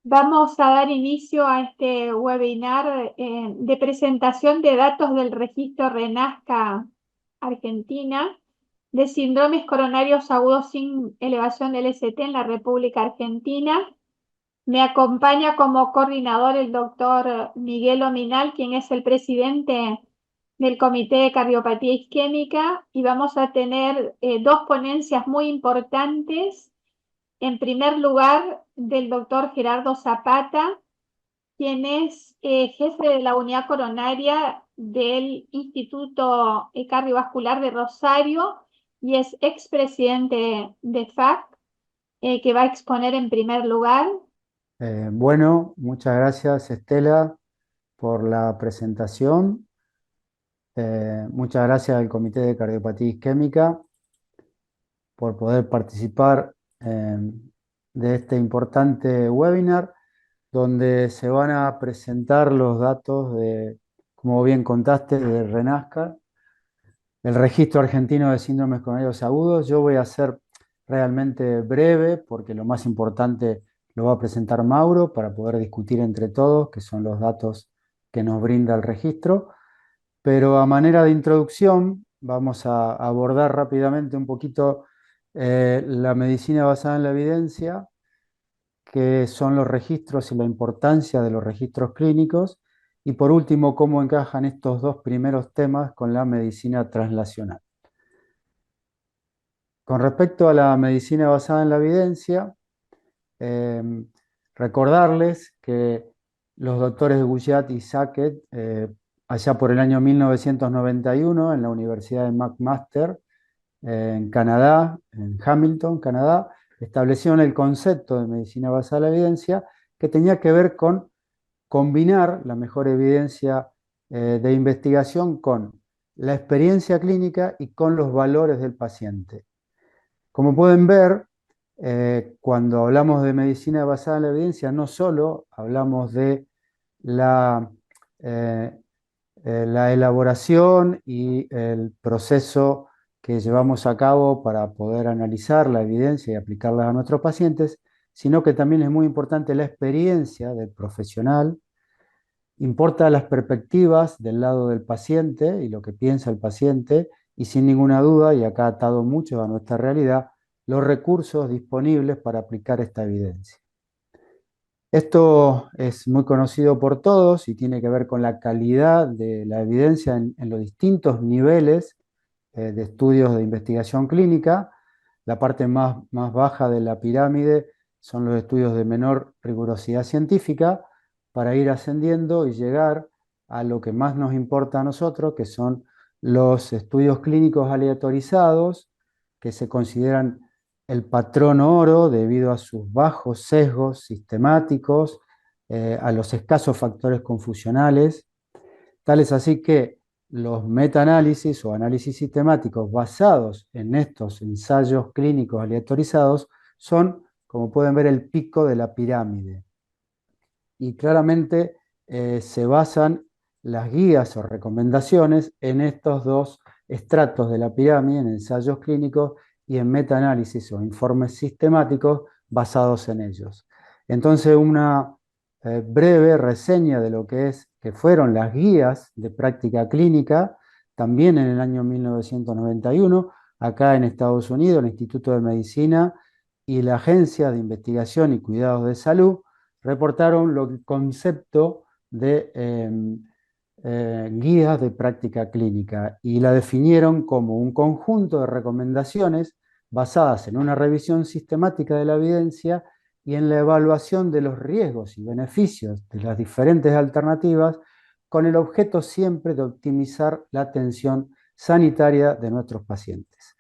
Vamos a dar inicio a este webinar de presentación de datos del registro RENASCA Argentina de síndromes coronarios agudos sin elevación del ST en la República Argentina. Me acompaña como coordinador el doctor Miguel Ominal, quien es el presidente del Comité de Cardiopatía Isquémica, y vamos a tener dos ponencias muy importantes. En primer lugar, del doctor Gerardo Zapata, quien es jefe de la unidad coronaria del Instituto Cardiovascular de Rosario y es expresidente de FAC, que va a exponer en primer lugar. Bueno, muchas gracias Estela por la presentación. Muchas gracias al Comité de Cardiopatía Isquémica por poder participar de este importante webinar donde se van a presentar los datos de, como bien contaste, de RENASCA, el Registro Argentino de Síndromes Coronarios Agudos. Yo voy a ser realmente breve porque lo más importante lo va a presentar Mauro para poder discutir entre todos, que son los datos que nos brinda el registro. Pero a manera de introducción vamos a abordar rápidamente un poquito la medicina basada en la evidencia, qué son los registros y la importancia de los registros clínicos, y por último, cómo encajan estos dos primeros temas con la medicina translacional. Con respecto a la medicina basada en la evidencia, eh, recordarles que los doctores Guyat y Sackett, allá por el año 1991, en la Universidad de McMaster, en Canadá, en Hamilton, Canadá, establecieron el concepto de medicina basada en la evidencia que tenía que ver con combinar la mejor evidencia de investigación con la experiencia clínica y con los valores del paciente. Como pueden ver, cuando hablamos de medicina basada en la evidencia, no solo hablamos de la, eh, la elaboración y el proceso que llevamos a cabo para poder analizar la evidencia y aplicarla a nuestros pacientes, sino que también es muy importante la experiencia del profesional. Importa las perspectivas del lado del paciente y lo que piensa el paciente, y sin ninguna duda, y acá atado mucho a nuestra realidad, los recursos disponibles para aplicar esta evidencia. Esto es muy conocido por todos y tiene que ver con la calidad de la evidencia en los distintos niveles de estudios de investigación clínica. La parte más baja de la pirámide son los estudios de menor rigurosidad científica, para ir ascendiendo y llegar a lo que más nos importa a nosotros, que son los estudios clínicos aleatorizados, que se consideran el patrón oro debido a sus bajos sesgos sistemáticos, a los escasos factores confusionales. Tal es así que los metaanálisis o análisis sistemáticos basados en estos ensayos clínicos aleatorizados son, como pueden ver, el pico de la pirámide. Y claramente se basan las guías o recomendaciones en estos dos estratos de la pirámide, en ensayos clínicos y en metaanálisis o informes sistemáticos basados en ellos. Entonces, una breve reseña de lo que fueron las guías de práctica clínica, también en el año 1991, acá en Estados Unidos, el Instituto de Medicina y la Agencia de Investigación y Cuidados de Salud reportaron el concepto de guías de práctica clínica y la definieron como un conjunto de recomendaciones basadas en una revisión sistemática de la evidencia y en la evaluación de los riesgos y beneficios de las diferentes alternativas, con el objeto siempre de optimizar la atención sanitaria de nuestros pacientes.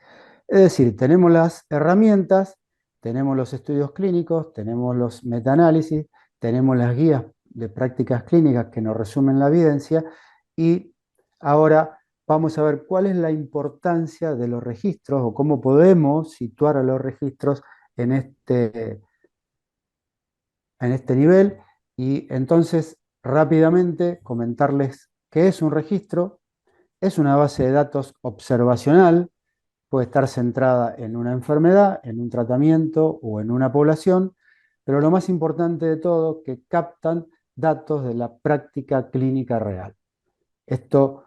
Es decir, tenemos las herramientas, tenemos los estudios clínicos, tenemos los metaanálisis, tenemos las guías de prácticas clínicas que nos resumen la evidencia, y ahora vamos a ver cuál es la importancia de los registros o cómo podemos situar a los registros en este nivel. Y entonces rápidamente comentarles qué es un registro. Es una base de datos observacional. Puede estar centrada en una enfermedad, en un tratamiento o en una población, pero lo más importante de todo, que captan datos de la práctica clínica real. Esto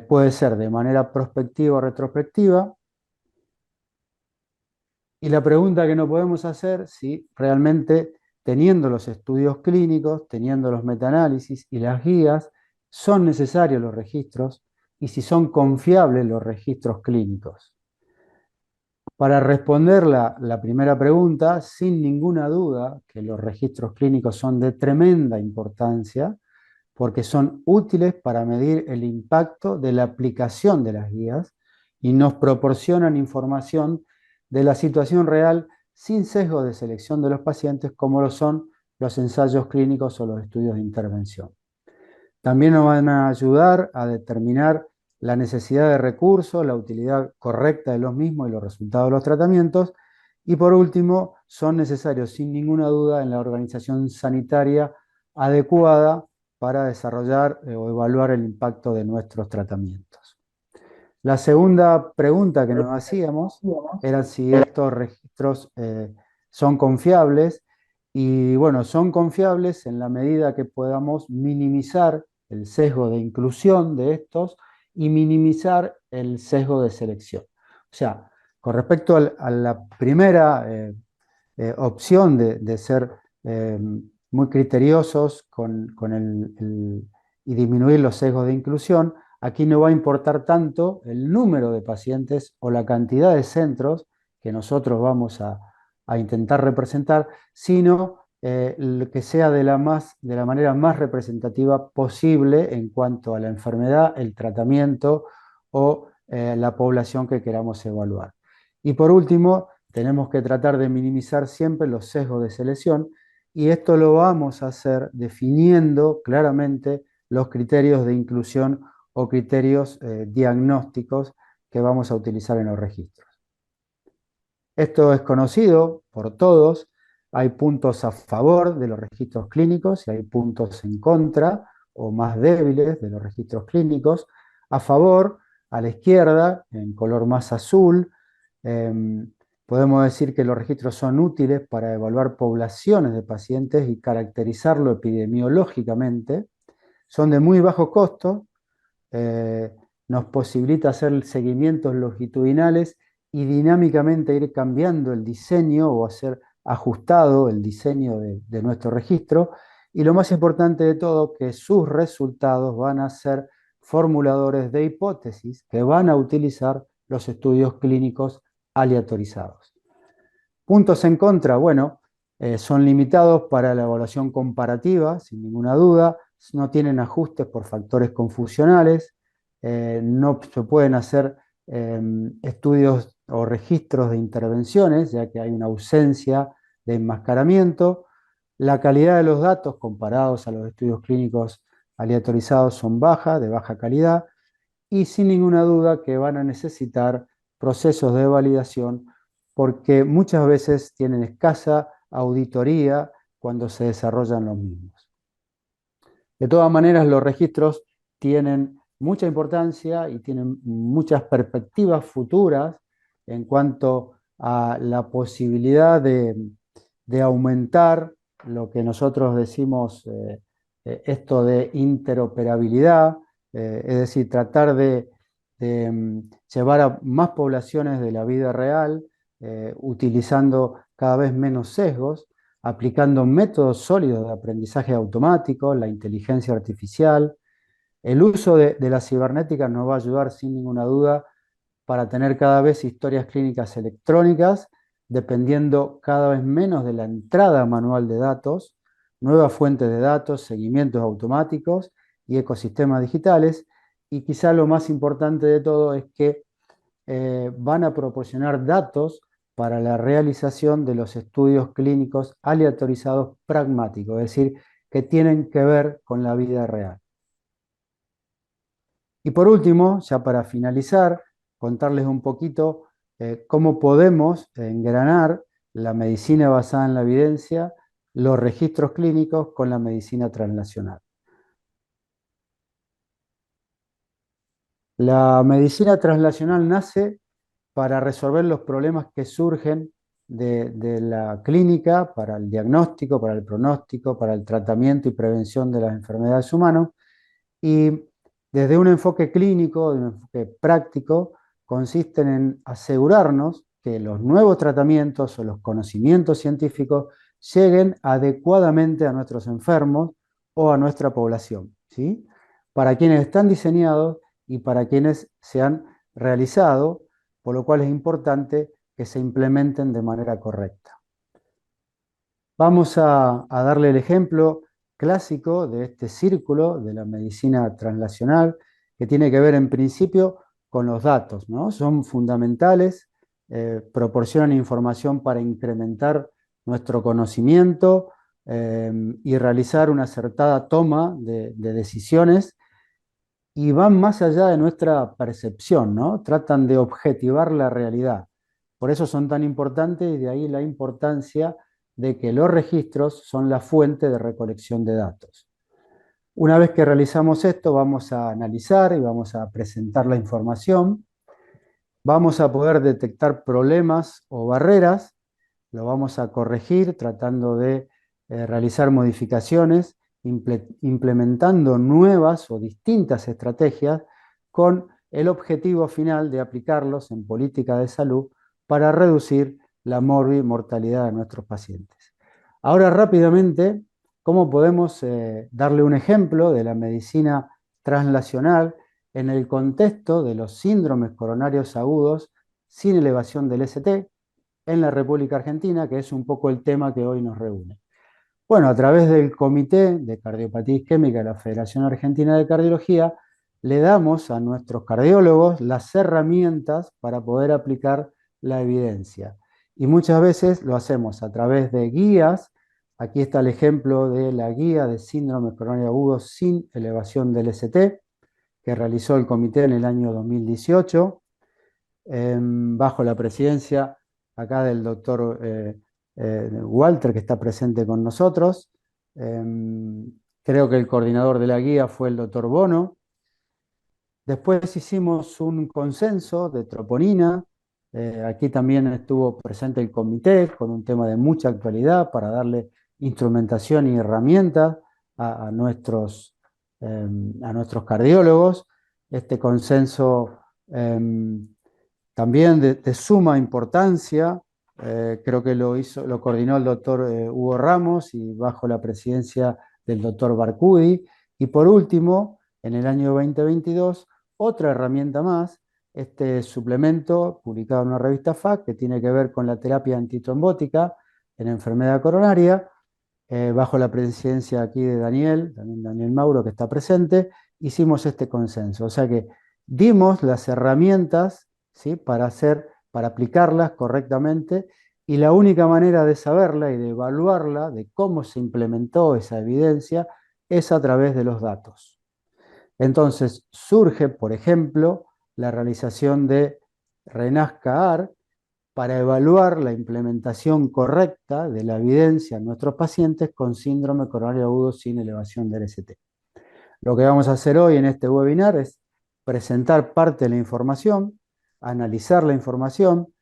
puede ser de manera prospectiva o retrospectiva, y la pregunta que no podemos hacer, si realmente teniendo los estudios clínicos, teniendo los metaanálisis y las guías, son necesarios los registros y si son confiables los registros clínicos. Para responder la primera pregunta, sin ninguna duda que los registros clínicos son de tremenda importancia porque son útiles para medir el impacto de la aplicación de las guías y nos proporcionan información de la situación real sin sesgo de selección de los pacientes como lo son los ensayos clínicos o los estudios de intervención. También nos van a ayudar a determinar la necesidad de recursos, la utilidad correcta de los mismos y los resultados de los tratamientos. Y por último, son necesarios sin ninguna duda en la organización sanitaria adecuada para desarrollar o evaluar el impacto de nuestros tratamientos. La segunda pregunta que nos hacíamos era si estos registros son confiables. Y bueno, son confiables en la medida que podamos minimizar el sesgo de inclusión de estos y minimizar el sesgo de selección. O sea, con respecto a la primera opción de ser muy criteriosos y disminuir los sesgos de inclusión, aquí no va a importar tanto el número de pacientes o la cantidad de centros que nosotros vamos a intentar representar, sino que sea de la manera más representativa posible en cuanto a la enfermedad, el tratamiento o la población que queramos evaluar. Y por último, tenemos que tratar de minimizar siempre los sesgos de selección y esto lo vamos a hacer definiendo claramente los criterios de inclusión o criterios diagnósticos que vamos a utilizar en los registros. Esto es conocido por todos, hay puntos a favor de los registros clínicos y hay puntos en contra o más débiles de los registros clínicos. A favor, a la izquierda, en color más azul, podemos decir que los registros son útiles para evaluar poblaciones de pacientes y caracterizarlo epidemiológicamente. Son de muy bajo costo, nos posibilita hacer seguimientos longitudinales y dinámicamente ir cambiando el diseño o hacer ajustado el diseño de nuestro registro. Y lo más importante de todo, que sus resultados van a ser formuladores de hipótesis que van a utilizar los estudios clínicos aleatorizados. Puntos en contra, bueno, son limitados para la evaluación comparativa, sin ninguna duda, no tienen ajustes por factores confusionales, no se pueden hacer estudios o registros de intervenciones, ya que hay una ausencia de enmascaramiento. La calidad de los datos comparados a los estudios clínicos aleatorizados son bajas, de baja calidad, y sin ninguna duda que van a necesitar procesos de validación porque muchas veces tienen escasa auditoría cuando se desarrollan los mismos. De todas maneras, los registros tienen mucha importancia y tienen muchas perspectivas futuras en cuanto a la posibilidad de aumentar lo que nosotros decimos esto de interoperabilidad, es decir, tratar de llevar a más poblaciones de la vida real, utilizando cada vez menos sesgos, aplicando métodos sólidos de aprendizaje automático, la inteligencia artificial. El uso de la cibernética nos va a ayudar sin ninguna duda para tener cada vez historias clínicas electrónicas, dependiendo cada vez menos de la entrada manual de datos, nuevas fuentes de datos, seguimientos automáticos y ecosistemas digitales. Y quizá lo más importante de todo es que van a proporcionar datos para la realización de los estudios clínicos aleatorizados pragmáticos, es decir, que tienen que ver con la vida real. Y por último, ya para finalizar, contarles un poquito cómo podemos engranar la medicina basada en la evidencia, los registros clínicos con la medicina translacional. La medicina translacional nace para resolver los problemas que surgen de la clínica para el diagnóstico, para el pronóstico, para el tratamiento y prevención de las enfermedades humanas. Y desde un enfoque clínico, de un enfoque práctico, consisten en asegurarnos que los nuevos tratamientos o los conocimientos científicos lleguen adecuadamente a nuestros enfermos o a nuestra población, ¿sí? Para quienes están diseñados y para quienes se han realizado, por lo cual es importante que se implementen de manera correcta. Vamos a darle el ejemplo clásico de este círculo de la medicina translacional, que tiene que ver en principio con los datos, ¿no? Son fundamentales, proporcionan información para incrementar nuestro conocimiento y realizar una acertada toma de decisiones, y van más allá de nuestra percepción, ¿no? Tratan de objetivar la realidad. Por eso son tan importantes, y de ahí la importancia de que los registros son la fuente de recolección de datos. Una vez que realizamos esto, vamos a analizar y vamos a presentar la información. Vamos a poder detectar problemas o barreras, lo vamos a corregir tratando de realizar modificaciones, implementando nuevas o distintas estrategias con el objetivo final de aplicarlos en política de salud para reducir la mortalidad de nuestros pacientes. Ahora rápidamente, ¿cómo podemos darle un ejemplo de la medicina translacional en el contexto de los síndromes coronarios agudos sin elevación del ST en la República Argentina, que es un poco el tema que hoy nos reúne? Bueno, a través del Comité de Cardiopatía Isquémica de la Federación Argentina de Cardiología, le damos a nuestros cardiólogos las herramientas para poder aplicar la evidencia. Y muchas veces lo hacemos a través de guías. Aquí está el ejemplo de la guía de síndrome coronario agudo sin elevación del ST, que realizó el comité en el año 2018, bajo la presidencia acá del doctor Walter, que está presente con nosotros. Creo que el coordinador de la guía fue el doctor Bono. Después hicimos un consenso de troponina. Aquí también estuvo presente el comité con un tema de mucha actualidad para darle instrumentación y herramientas a nuestros cardiólogos. Este consenso también de suma importancia. Creo que lo coordinó el doctor Hugo Ramos y bajo la presidencia del doctor Barcudi. Y por último, en el año 2022, otra herramienta más, este suplemento publicado en una revista FAC, que tiene que ver con la terapia antitrombótica en enfermedad coronaria, bajo la presidencia aquí de también Daniel Mauro, que está presente. Hicimos este consenso. O sea que dimos las herramientas, ¿sí?, para aplicarlas correctamente, y la única manera de saberla y de evaluarla, de cómo se implementó esa evidencia, es a través de los datos. Entonces surge, por ejemplo, la realización de RENASCA-AR para evaluar la implementación correcta de la evidencia en nuestros pacientes con síndrome coronario agudo sin elevación del ST. Lo que vamos a hacer hoy en este webinar es presentar parte de la información, analizar la información.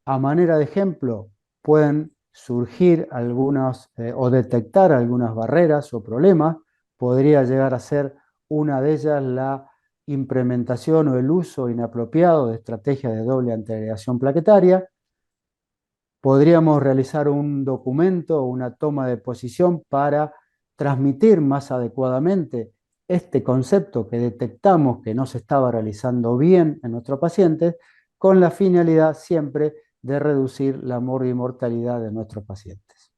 A manera de ejemplo, pueden surgir algunos o detectar algunas barreras o problemas. Podría llegar a ser una de ellas la implementación o el uso inapropiado de estrategias de doble antiagregación plaquetaria. Podríamos realizar un documento o una toma de posición para transmitir más adecuadamente este concepto que detectamos que no se estaba realizando bien en nuestros pacientes, con la finalidad siempre de reducir la mortalidad de nuestros pacientes.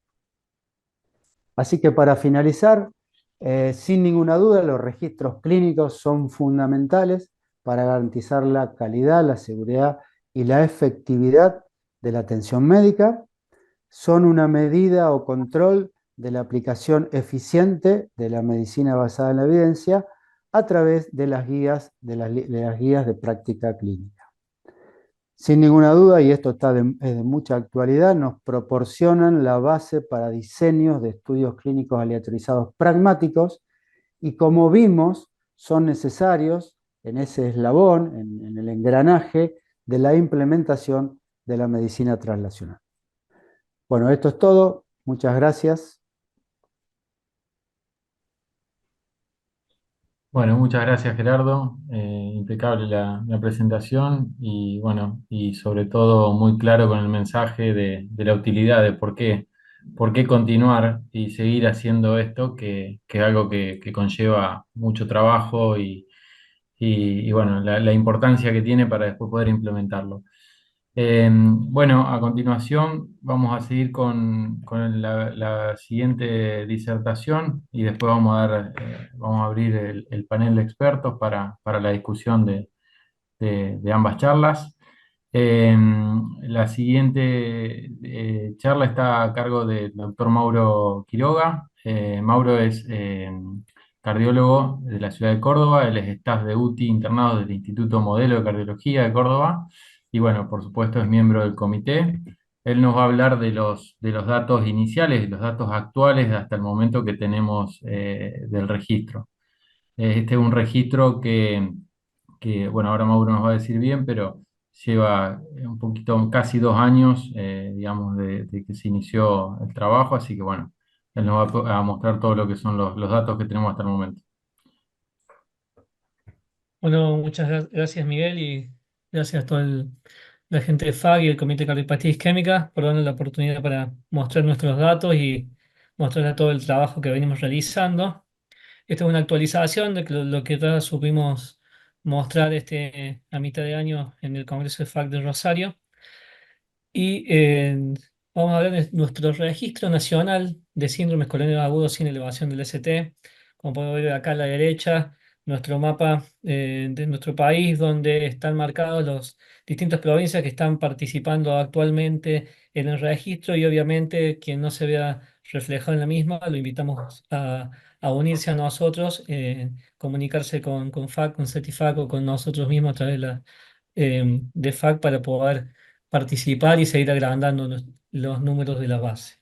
Así que para finalizar, sin ninguna duda, los registros clínicos son fundamentales para garantizar la calidad, la seguridad y la efectividad de la atención médica. Son una medida o control de la aplicación eficiente de la medicina basada en la evidencia a través de las guías de práctica clínica. Sin ninguna duda, y esto es de mucha actualidad, nos proporcionan la base para diseños de estudios clínicos aleatorizados pragmáticos, y como vimos, son necesarios en ese eslabón, en el engranaje de la implementación de la medicina translacional. Bueno, esto es todo. Muchas gracias. Bueno, muchas gracias Gerardo. Impecable la presentación y bueno, y sobre todo muy claro con el mensaje de la utilidad de por qué continuar y seguir haciendo esto, que es algo que conlleva mucho trabajo y bueno, la importancia que tiene para después poder implementarlo. Bueno, a continuación vamos a seguir con la siguiente disertación y después vamos a abrir el panel de expertos para la discusión de ambas charlas. Eh, la siguiente charla está a cargo del doctor Mauro Quiroga. Mauro es cardiólogo de la ciudad de Córdoba, él es staff de UTI internado del Instituto Modelo de Cardiología de Córdoba y bueno, por supuesto es miembro del comité. Él nos va a hablar de los datos iniciales, de los datos actuales hasta el momento que tenemos del registro. Este es un registro bueno, ahora Mauro nos va a decir bien, pero lleva un poquito, casi 2 años, digamos, de que se inició el trabajo, así que bueno, él nos va a mostrar todo lo que son los datos que tenemos hasta el momento. Bueno, muchas gracias Miguel y gracias a toda la gente de FAG y el Comité de Cardiopatía Isquémica por darnos la oportunidad para mostrar nuestros datos y mostrar todo el trabajo que venimos realizando. Esta es una actualización de lo que ya supimos mostrar a mitad de año en el Congreso de FAG de Rosario. Y vamos a ver nuestro registro nacional de síndromes coronarios agudos sin elevación del ST. Como podemos ver acá a la derecha, nuestro mapa de nuestro país, donde están marcados las distintas provincias que están participando actualmente en el registro y obviamente quien no se vea reflejado en la misma, lo invitamos a unirse a nosotros, comunicarse con FAC, con Certifac o con nosotros mismos a través de FAC para poder participar y seguir agrandando los números de la base.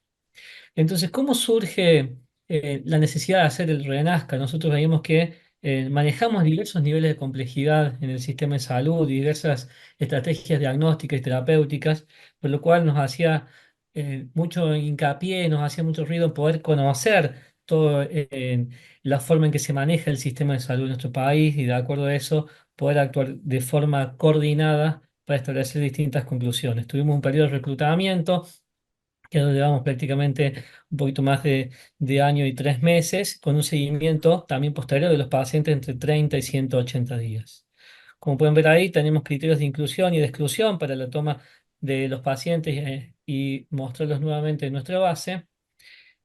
Entonces, ¿cómo surge la necesidad de hacer el RENASCA? Nosotros veíamos que manejamos diversos niveles de complejidad en el sistema de salud, diversas estrategias diagnósticas y terapéuticas, por lo cual nos hacía mucho hincapié, nos hacía mucho ruido poder conocer toda la forma en que se maneja el sistema de salud en nuestro país y de acuerdo a eso poder actuar de forma coordinada para establecer distintas conclusiones. Tuvimos un periodo de reclutamiento que lo llevamos prácticamente un poquito más de año y 3 meses, con un seguimiento también posterior de los pacientes entre 30 y 180 días. Como pueden ver ahí, tenemos criterios de inclusión y de exclusión para la toma de los pacientes y mostrarlos nuevamente en nuestra base.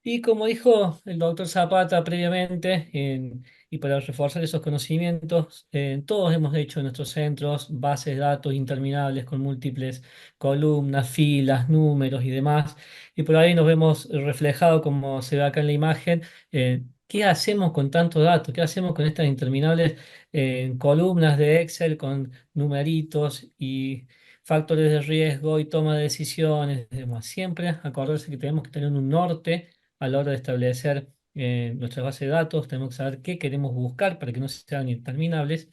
Y como dijo el doctor Zapata previamente, y para reforzar esos conocimientos, todos hemos hecho en nuestros centros bases de datos interminables con múltiples columnas, filas, números y demás. Y por ahí nos vemos reflejado, como se ve acá en la imagen, qué hacemos con tantos datos, qué hacemos con estas interminables columnas de Excel con numeritos y factores de riesgo y toma de decisiones y demás. Siempre acordarse que tenemos que tener un norte a la hora de establecer nuestra base de datos, tenemos que saber qué queremos buscar para que no sean interminables.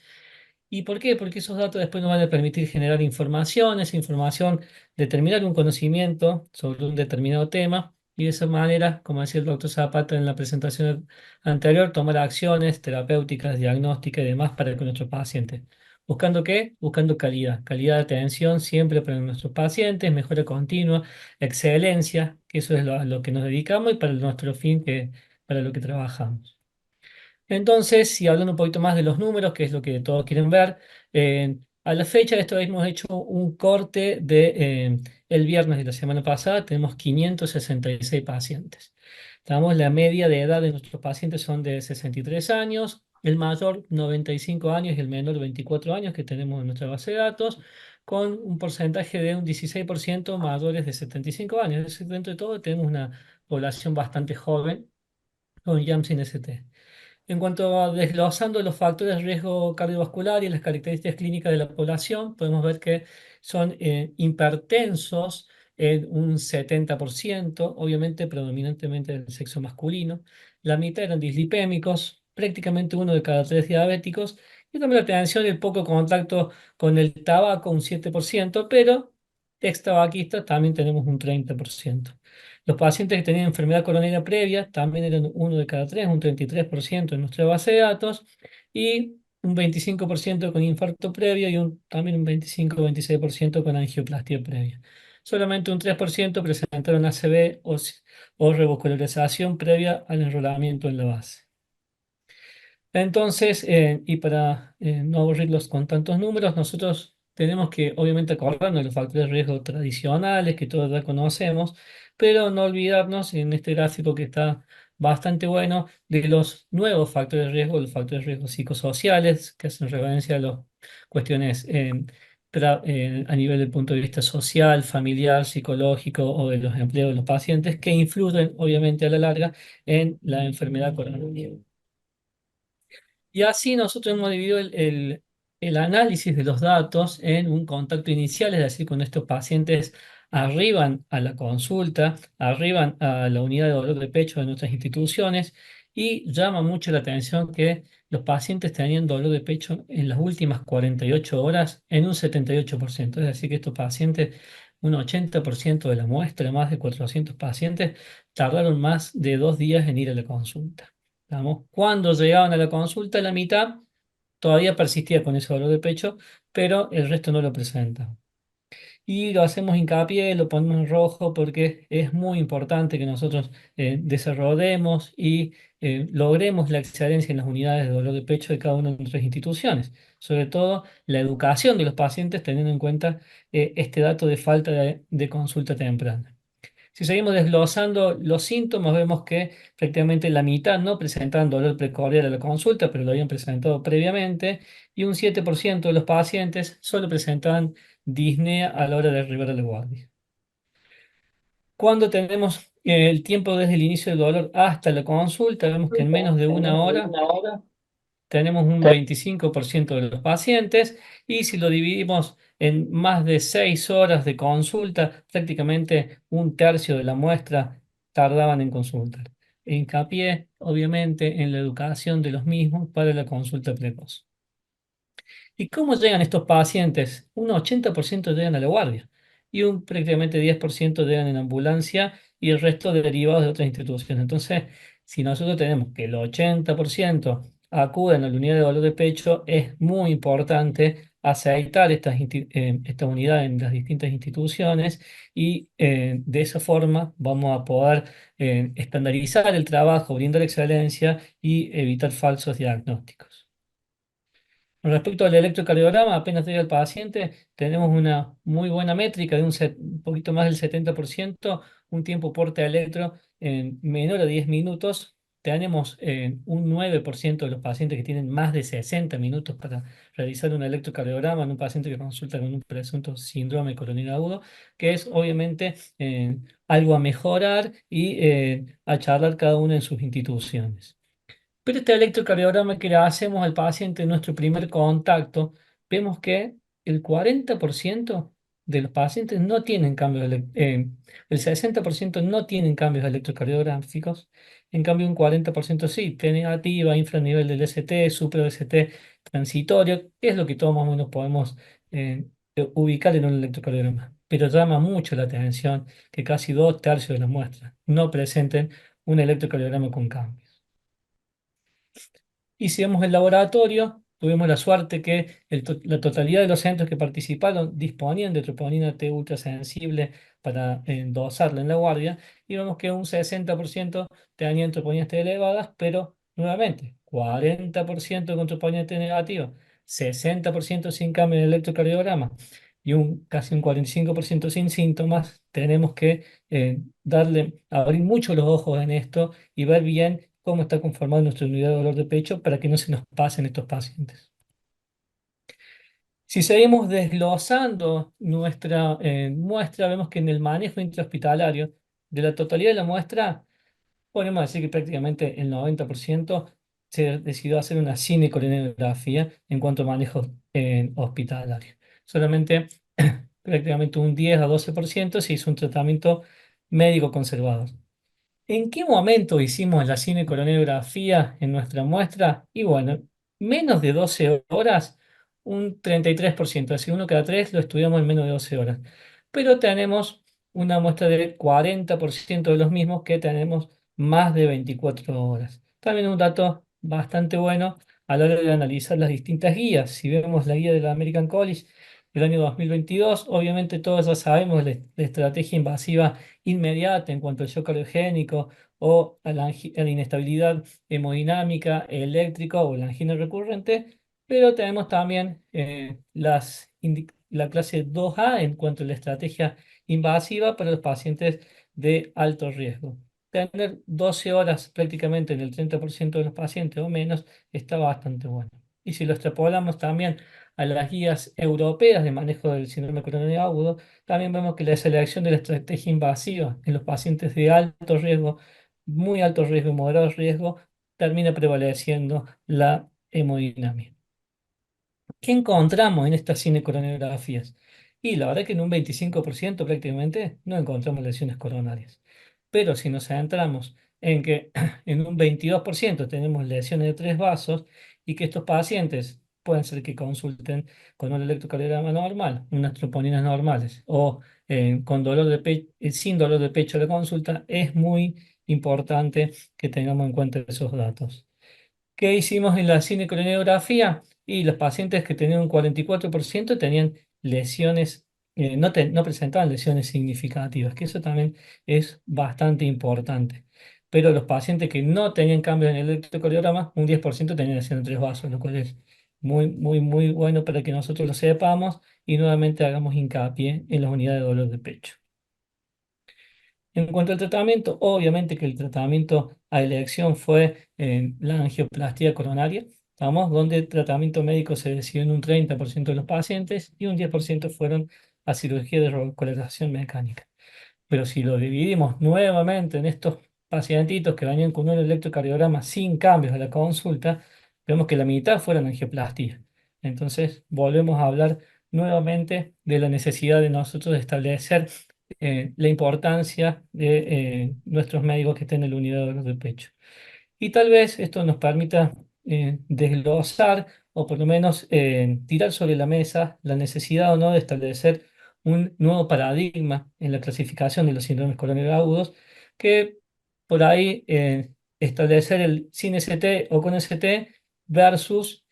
¿Y por qué? Porque esos datos después nos van a permitir generar información, esa información determinar un conocimiento sobre un determinado tema y de esa manera, como decía el doctor Zapata en la presentación anterior, tomar acciones terapéuticas, diagnósticas y demás para con nuestros pacientes. ¿Buscando qué? Buscando calidad, calidad de atención siempre para nuestros pacientes, mejora continua, excelencia, que eso es a lo que nos dedicamos y para nuestro fin para lo que trabajamos. Entonces, si hablando un poquito más de los números, que es lo que todos quieren ver, a la fecha de esto hemos hecho un corte el viernes de la semana pasada, tenemos 566 pacientes. Estamos, la media de edad de nuestros pacientes son de 63 años, el mayor 95 años y el menor 24 años que tenemos en nuestra base de datos, con un porcentaje de un 16% mayores de 75 años. Es decir, dentro de todo tenemos una población bastante joven con JAMS sin ST. En cuanto a desglosando los factores de riesgo cardiovascular y las características clínicas de la población, podemos ver que son hipertensos en un 70%, obviamente predominantemente del sexo masculino. La mitad eran dislipémicos, prácticamente uno de cada 3 diabéticos. Y también la tensión y el poco contacto con el tabaco, un 7%, pero ex-tabaquistas también tenemos un 30%. Los pacientes que tenían enfermedad coronaria previa también eran uno de cada tres, un 33% en nuestra base de datos, y un 25% con infarto previo y también un 25-26% con angioplastia previa. Solamente un 3% presentaron ACV o revascularización previa al enrolamiento en la base. Entonces, y para no aburrirlos con tantos números, nosotros tenemos que obviamente acordarnos de los factores de riesgo tradicionales que todos ya conocemos, pero no olvidarnos en este gráfico que está bastante bueno de los nuevos factores de riesgo, los factores de riesgo psicosociales, que hacen referencia a las cuestiones a nivel del punto de vista social, familiar, psicológico o de los empleos de los pacientes, que influyen obviamente a la larga en la enfermedad coronaria. Y así nosotros hemos dividido el análisis de los datos en un contacto inicial, es decir, cuando estos pacientes arriban a la consulta, arriban a la unidad de dolor de pecho de nuestras instituciones, y llama mucho la atención que los pacientes tenían dolor de pecho en las últimas 48 horas en un 78%. Es decir, que estos pacientes, un 80% de la muestra, más de 400 pacientes, tardaron más de 2 días en ir a la consulta. Digamos, cuando llegaban a la consulta, la mitad todavía persistía con ese dolor de pecho, pero el resto no lo presenta. Y lo hacemos hincapié, lo ponemos en rojo porque es muy importante que nosotros desarrollemos y logremos la excelencia en las unidades de dolor de pecho de cada una de nuestras instituciones. Sobre todo la educación de los pacientes, teniendo en cuenta este dato de falta de consulta temprana. Si seguimos desglosando los síntomas, vemos que prácticamente la mitad no presentaban dolor precordial a la consulta, pero lo habían presentado previamente, y un 7% de los pacientes solo presentaban disnea a la hora de arribar a la guardia. Cuando tenemos el tiempo desde el inicio del dolor hasta la consulta, vemos que en menos de una hora tenemos un 25% de los pacientes, y si lo dividimos en más de 6 horas de consulta, prácticamente un tercio de la muestra tardaban en consultar. Hincapié, obviamente, en la educación de los mismos para la consulta precoz. ¿Y cómo llegan estos pacientes? Un 80% llegan a la guardia y un prácticamente 10% llegan en ambulancia, y el resto derivados de otras instituciones. Entonces, si nosotros tenemos que el 80% acuden a la unidad de dolor de pecho, es muy importante aceitar esta unidad en las distintas instituciones, y de esa forma vamos a poder estandarizar el trabajo, brindar excelencia y evitar falsos diagnósticos. Con respecto al electrocardiograma, apenas llega el paciente, tenemos una muy buena métrica de un poquito más del 70%, un tiempo porte a electro en menor a 10 minutos. Tenemos un 9% de los pacientes que tienen más de 60 minutos para realizar un electrocardiograma en un paciente que consulta con un presunto síndrome coronario agudo, que es obviamente algo a mejorar y a charlar cada uno en sus instituciones. Pero este electrocardiograma que le hacemos al paciente en nuestro primer contacto, vemos que el 40% de los pacientes no tienen cambios, el 60% no tienen cambios electrocardiográficos, en cambio un 40% sí, T negativa, infranivel del ST, supra ST transitorio, que es lo que todos más o menos podemos ubicar en un electrocardiograma. Pero llama mucho la atención que casi 2/3 de las muestras no presenten un electrocardiograma con cambios. Hicimos el laboratorio, tuvimos la suerte que la totalidad de los centros que participaron disponían de troponina T ultrasensible para dosarla en la guardia, y vemos que un 60% tenían troponinas T elevadas, pero nuevamente 40% con troponina T negativa, 60% sin cambio en el electrocardiograma y casi un 45% sin síntomas. Tenemos que abrir mucho los ojos en esto y ver bien cómo está conformada nuestra unidad de dolor de pecho para que no se nos pasen estos pacientes. Si seguimos desglosando nuestra muestra, vemos que en el manejo intrahospitalario de la totalidad de la muestra, podemos decir que prácticamente el 90% se decidió hacer una cinecoronariografía en cuanto a manejo hospitalario. Solamente prácticamente un 10 a 12% se hizo un tratamiento médico conservador. ¿En qué momento hicimos la cinecoronariografía en nuestra muestra? Y bueno, menos de 12 horas, un 33%, así uno cada tres lo estudiamos en menos de 12 horas. pero tenemos una muestra del 40% de los mismos que tenemos más de 24 horas. También un dato bastante bueno a la hora de analizar las distintas guías. Si vemos la guía de la American College del año 2022, obviamente todos ya sabemos la estrategia invasiva inmediata en cuanto al shock cardiogénico o a la inestabilidad hemodinámica, eléctrica o la angina recurrente, pero tenemos también la clase 2A en cuanto a la estrategia invasiva para los pacientes de alto riesgo. Tener 12 horas prácticamente en el 30% de los pacientes o menos está bastante bueno. Y si lo extrapolamos también a las guías europeas de manejo del síndrome coronario agudo, también vemos que la selección de la estrategia invasiva en los pacientes de alto riesgo, muy alto riesgo y moderado riesgo, termina prevaleciendo la hemodinamia. ¿Qué encontramos en estas cinecoronariografías? Y la verdad que en un 25% prácticamente no encontramos lesiones coronarias. Pero si nos centramos en que en un 22% tenemos lesiones de tres vasos y que estos pacientes pueden ser que consulten con un electrocardiograma normal, unas troponinas normales o con dolor de sin dolor de pecho a la consulta, es muy importante que tengamos en cuenta esos datos. ¿Qué hicimos en la cinecoronariografía? Y los pacientes que tenían un 44% tenían lesiones, no presentaban lesiones significativas, que eso también es bastante importante. Pero los pacientes que no tenían cambios en el electrocardiograma, un 10% tenían lesiones de tres vasos, lo cual es muy, muy, muy bueno para que nosotros lo sepamos y nuevamente hagamos hincapié en las unidades de dolor de pecho. En cuanto al tratamiento, obviamente que el tratamiento a elección fue la angioplastia coronaria, ¿estamos? Donde el tratamiento médico se decidió en un 30% de los pacientes y un 10% fueron a cirugía de recolocación mecánica. Pero si lo dividimos nuevamente en estos pacientitos que venían con un electrocardiograma sin cambios a la consulta, vemos que la mitad fueron angioplastia. Entonces, volvemos a hablar nuevamente de la necesidad de nosotros de establecer la importancia de nuestros médicos que estén en la unidad de dolor de pecho. Y tal vez esto nos permita desglosar o por lo menos tirar sobre la mesa la necesidad o no de establecer un nuevo paradigma en la clasificación de los síndromes coronarios agudos, que por ahí establecer el sin ST o con ST versus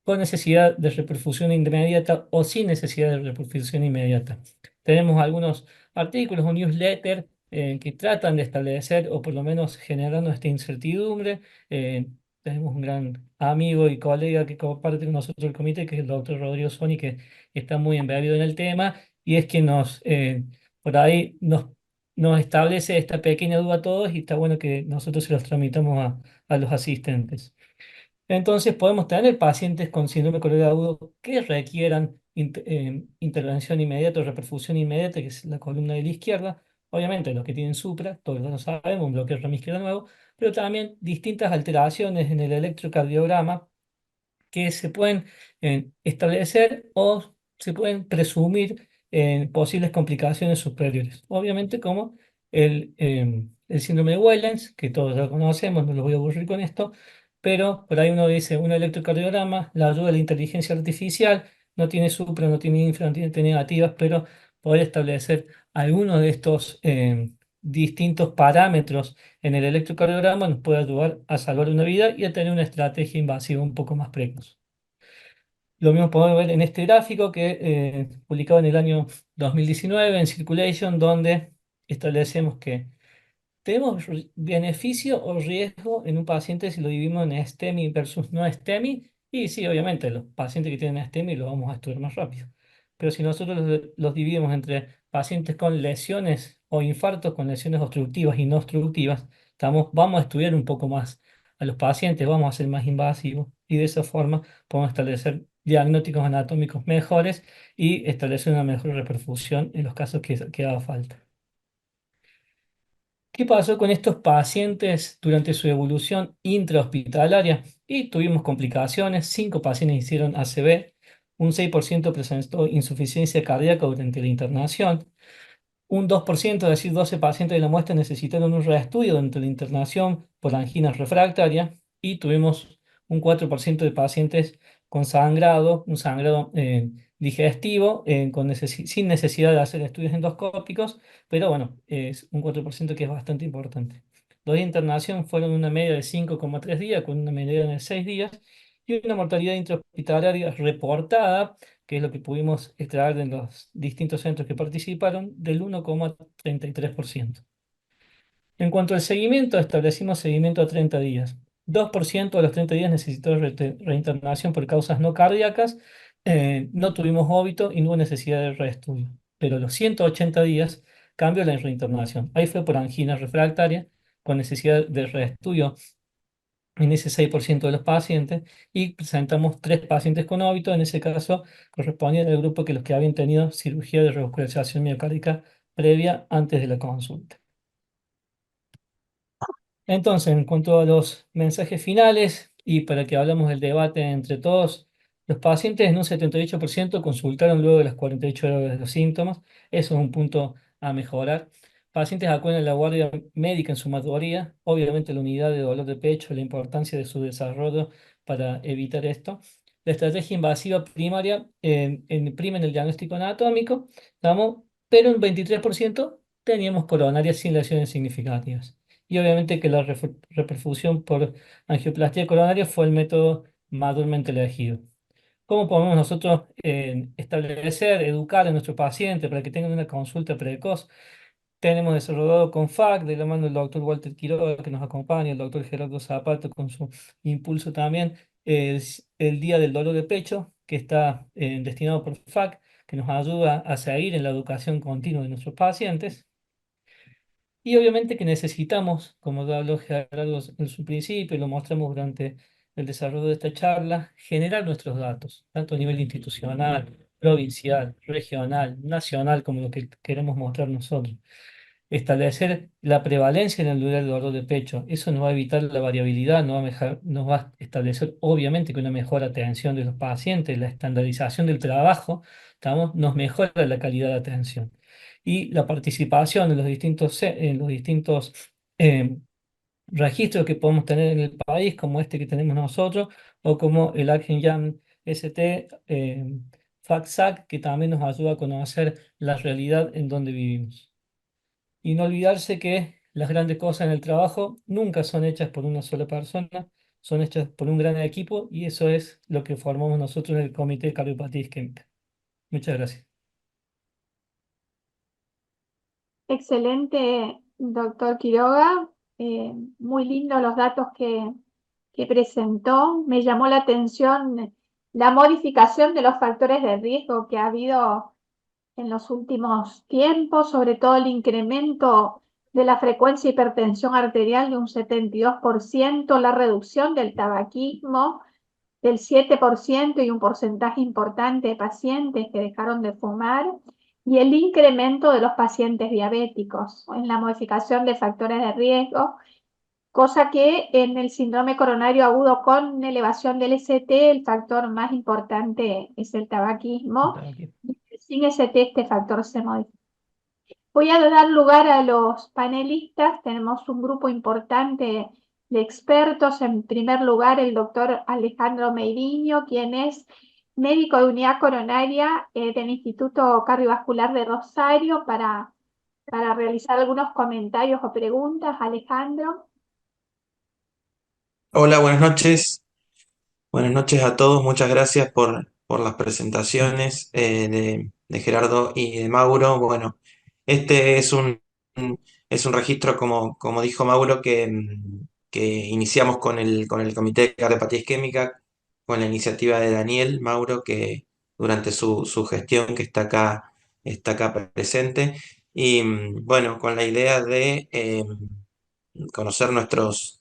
con necesidad de reperfusión inmediata o sin necesidad de reperfusión inmediata. Tenemos algunos artículos o newsletter que tratan de establecer o por lo menos generando esta incertidumbre. Tenemos un gran amigo y colega que comparte con nosotros el comité, que es el doctor Rodrigo Soni, que está muy embebido en el tema y es que por ahí nos establece esta pequeña duda a todos y está bueno que nosotros se los tramitamos a los asistentes. Entonces podemos tener pacientes con síndrome coronario agudo que requieran intervención inmediata o reperfusión inmediata, que es la columna de la izquierda. Obviamente los que tienen supra, todos lo sabemos, un bloqueo rama izquierda nuevo, pero también distintas alteraciones en el electrocardiograma que se pueden establecer o se pueden presumir posibles complicaciones superiores. Obviamente como el síndrome de Wellens, que todos ya conocemos, no los voy a aburrir con esto, pero por ahí uno dice un electrocardiograma, la ayuda de la inteligencia artificial, no tiene supra, no tiene infra, no tiene T negativas, pero poder establecer algunos de estos distintos parámetros en el electrocardiograma nos puede ayudar a salvar una vida y a tener una estrategia invasiva un poco más precoz. Lo mismo podemos ver en este gráfico que publicado en el año 2019 en Circulation, donde establecemos que ¿tenemos beneficio o riesgo en un paciente si lo dividimos en STEMI versus no STEMI? Y sí, obviamente, los pacientes que tienen STEMI los vamos a estudiar más rápido. Pero si nosotros los dividimos entre pacientes con lesiones o infartos con lesiones obstructivas y no obstructivas, vamos a estudiar un poco más a los pacientes, vamos a ser más invasivos y de esa forma podemos establecer diagnósticos anatómicos mejores y establecer una mejor reperfusión en los casos que haga falta. ¿Qué pasó con estos pacientes durante su evolución intrahospitalaria? Y tuvimos complicaciones, 5 pacientes hicieron ACV, un 6% presentó insuficiencia cardíaca durante la internación, un 2%, es decir, 12 pacientes de la muestra necesitaron un reestudio durante la internación por angina refractaria y tuvimos un 4% de pacientes con sangrado, un sangrado digestivo, sin necesidad de hacer estudios endoscópicos, pero bueno, es un 4% que es bastante importante. Los días de internación fueron una media de 5,3 días, con una media de 6 días, y una mortalidad intrahospitalaria reportada, que es lo que pudimos extraer de los distintos centros que participaron, del 1,33%. En cuanto al seguimiento, establecimos seguimiento a 30 días. 2% de los 30 días necesitó reinternación por causas no cardíacas, no tuvimos óbito y no hubo necesidad de reestudio. Pero a los 180 días cambió la reinternación. Ahí fue por angina refractaria, con necesidad de reestudio en ese 6% de los pacientes, y presentamos 3 pacientes con óbito. En ese caso correspondían al grupo que los que habían tenido cirugía de revascularización miocárdica previa antes de la consulta. Entonces, en cuanto a los mensajes finales y para que hablamos del debate entre todos, los pacientes en un 78% consultaron luego de las 48 horas de los síntomas. Eso es un punto a mejorar. Pacientes acuden a la guardia médica en su mayoría, obviamente la unidad de dolor de pecho, la importancia de su desarrollo para evitar esto. La estrategia invasiva primaria prima en el diagnóstico anatómico, ¿estamos? Pero en 23% teníamos coronarias sin lesiones significativas. Y obviamente que la reperfusión por angioplastia coronaria fue el método mayormente elegido. ¿Cómo podemos nosotros establecer, educar a nuestro paciente para que tengan una consulta precoz? Tenemos desarrollado con FAC, de la mano del doctor Walter Quiroga, que nos acompaña, el doctor Gerardo Zapato con su impulso también, el Día del Dolor de Pecho, que está destinado por FAC, que nos ayuda a seguir en la educación continua de nuestros pacientes. Y obviamente que necesitamos, como ya habló Gerardo en su principio, y lo mostramos durante el desarrollo de esta charla, generar nuestros datos, tanto a nivel institucional, provincial, regional, nacional, como lo que queremos mostrar nosotros. Establecer la prevalencia en el lugar del dolor de pecho. Eso nos va a evitar la variabilidad, nos va a establecer obviamente que una mejor atención de los pacientes, la estandarización del trabajo, ¿estamos? Nos mejora la calidad de atención. Y la participación en los distintos eh, registros que podemos tener en el país, como este que tenemos nosotros, o como el ArgenYam ST, FACSAC, que también nos ayuda a conocer la realidad en donde vivimos. Y no olvidarse que las grandes cosas en el trabajo nunca son hechas por una sola persona, son hechas por un gran equipo, y eso es lo que formamos nosotros en el Comité de Cardiopatía Isquémica. Muchas gracias. Excelente, doctor Quiroga. Muy lindos los datos que presentó. Me llamó la atención la modificación de los factores de riesgo que ha habido en los últimos tiempos, sobre todo el incremento de la frecuencia de hipertensión arterial de un 72%, la reducción del tabaquismo del 7% y un porcentaje importante de pacientes que dejaron de fumar, y el incremento de los pacientes diabéticos en la modificación de factores de riesgo, cosa que en el síndrome coronario agudo con elevación del ST el factor más importante es el tabaquismo. Sin ST este factor se modifica. Voy a dar lugar a los panelistas. Tenemos un grupo importante de expertos. En primer lugar, el doctor Alejandro Meiriño, quien es médico de unidad coronaria del Instituto Cardiovascular de Rosario, para realizar algunos comentarios o preguntas. Alejandro. Hola, buenas noches. Buenas noches a todos. Muchas gracias por las presentaciones de Gerardo y de Mauro. Bueno, este es un registro, como dijo Mauro, que iniciamos con el Comité de Cardiopatía Isquémica, con la iniciativa de Daniel Mauro, que durante su gestión, que está acá presente, y bueno, con la idea de conocer nuestros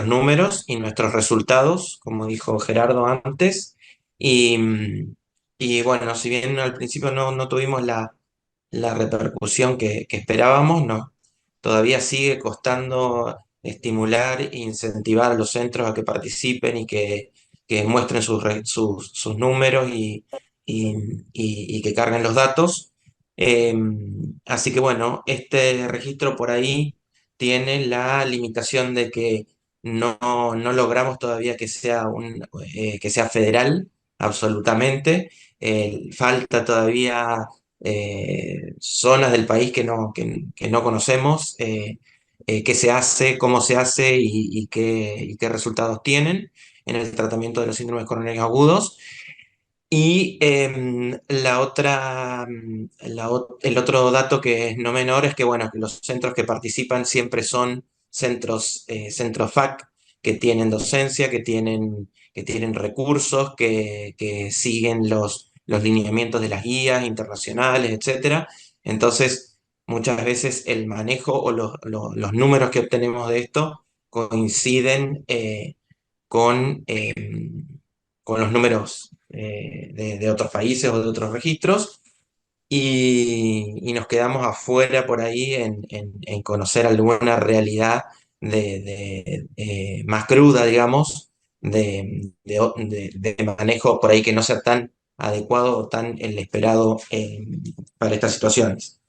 números y nuestros resultados, como dijo Gerardo antes. Y bueno, si bien al principio no tuvimos la repercusión que esperábamos, no, todavía sigue costando estimular e incentivar a los centros a que participen y que muestren sus números y que carguen los datos. Eh, Así que bueno, este registro por ahí tiene la limitación de que no logramos todavía que sea federal, absolutamente. Falta todavía zonas del país que no conocemos, qué se hace, cómo se hace y qué resultados tienen en el tratamiento de los síndromes coronarios agudos. Y el otro dato que es no menor es que, bueno, que los centros que participan siempre son centros FAC que tienen docencia, que tienen recursos, que siguen los lineamientos de las guías internacionales, etcétera. Entonces, muchas veces el manejo o los números que obtenemos de esto coinciden con los números de otros países o de otros registros y nos quedamos afuera por ahí en conocer alguna realidad más cruda, digamos, de manejo por ahí que no sea tan adecuado o tan el esperado para estas situaciones.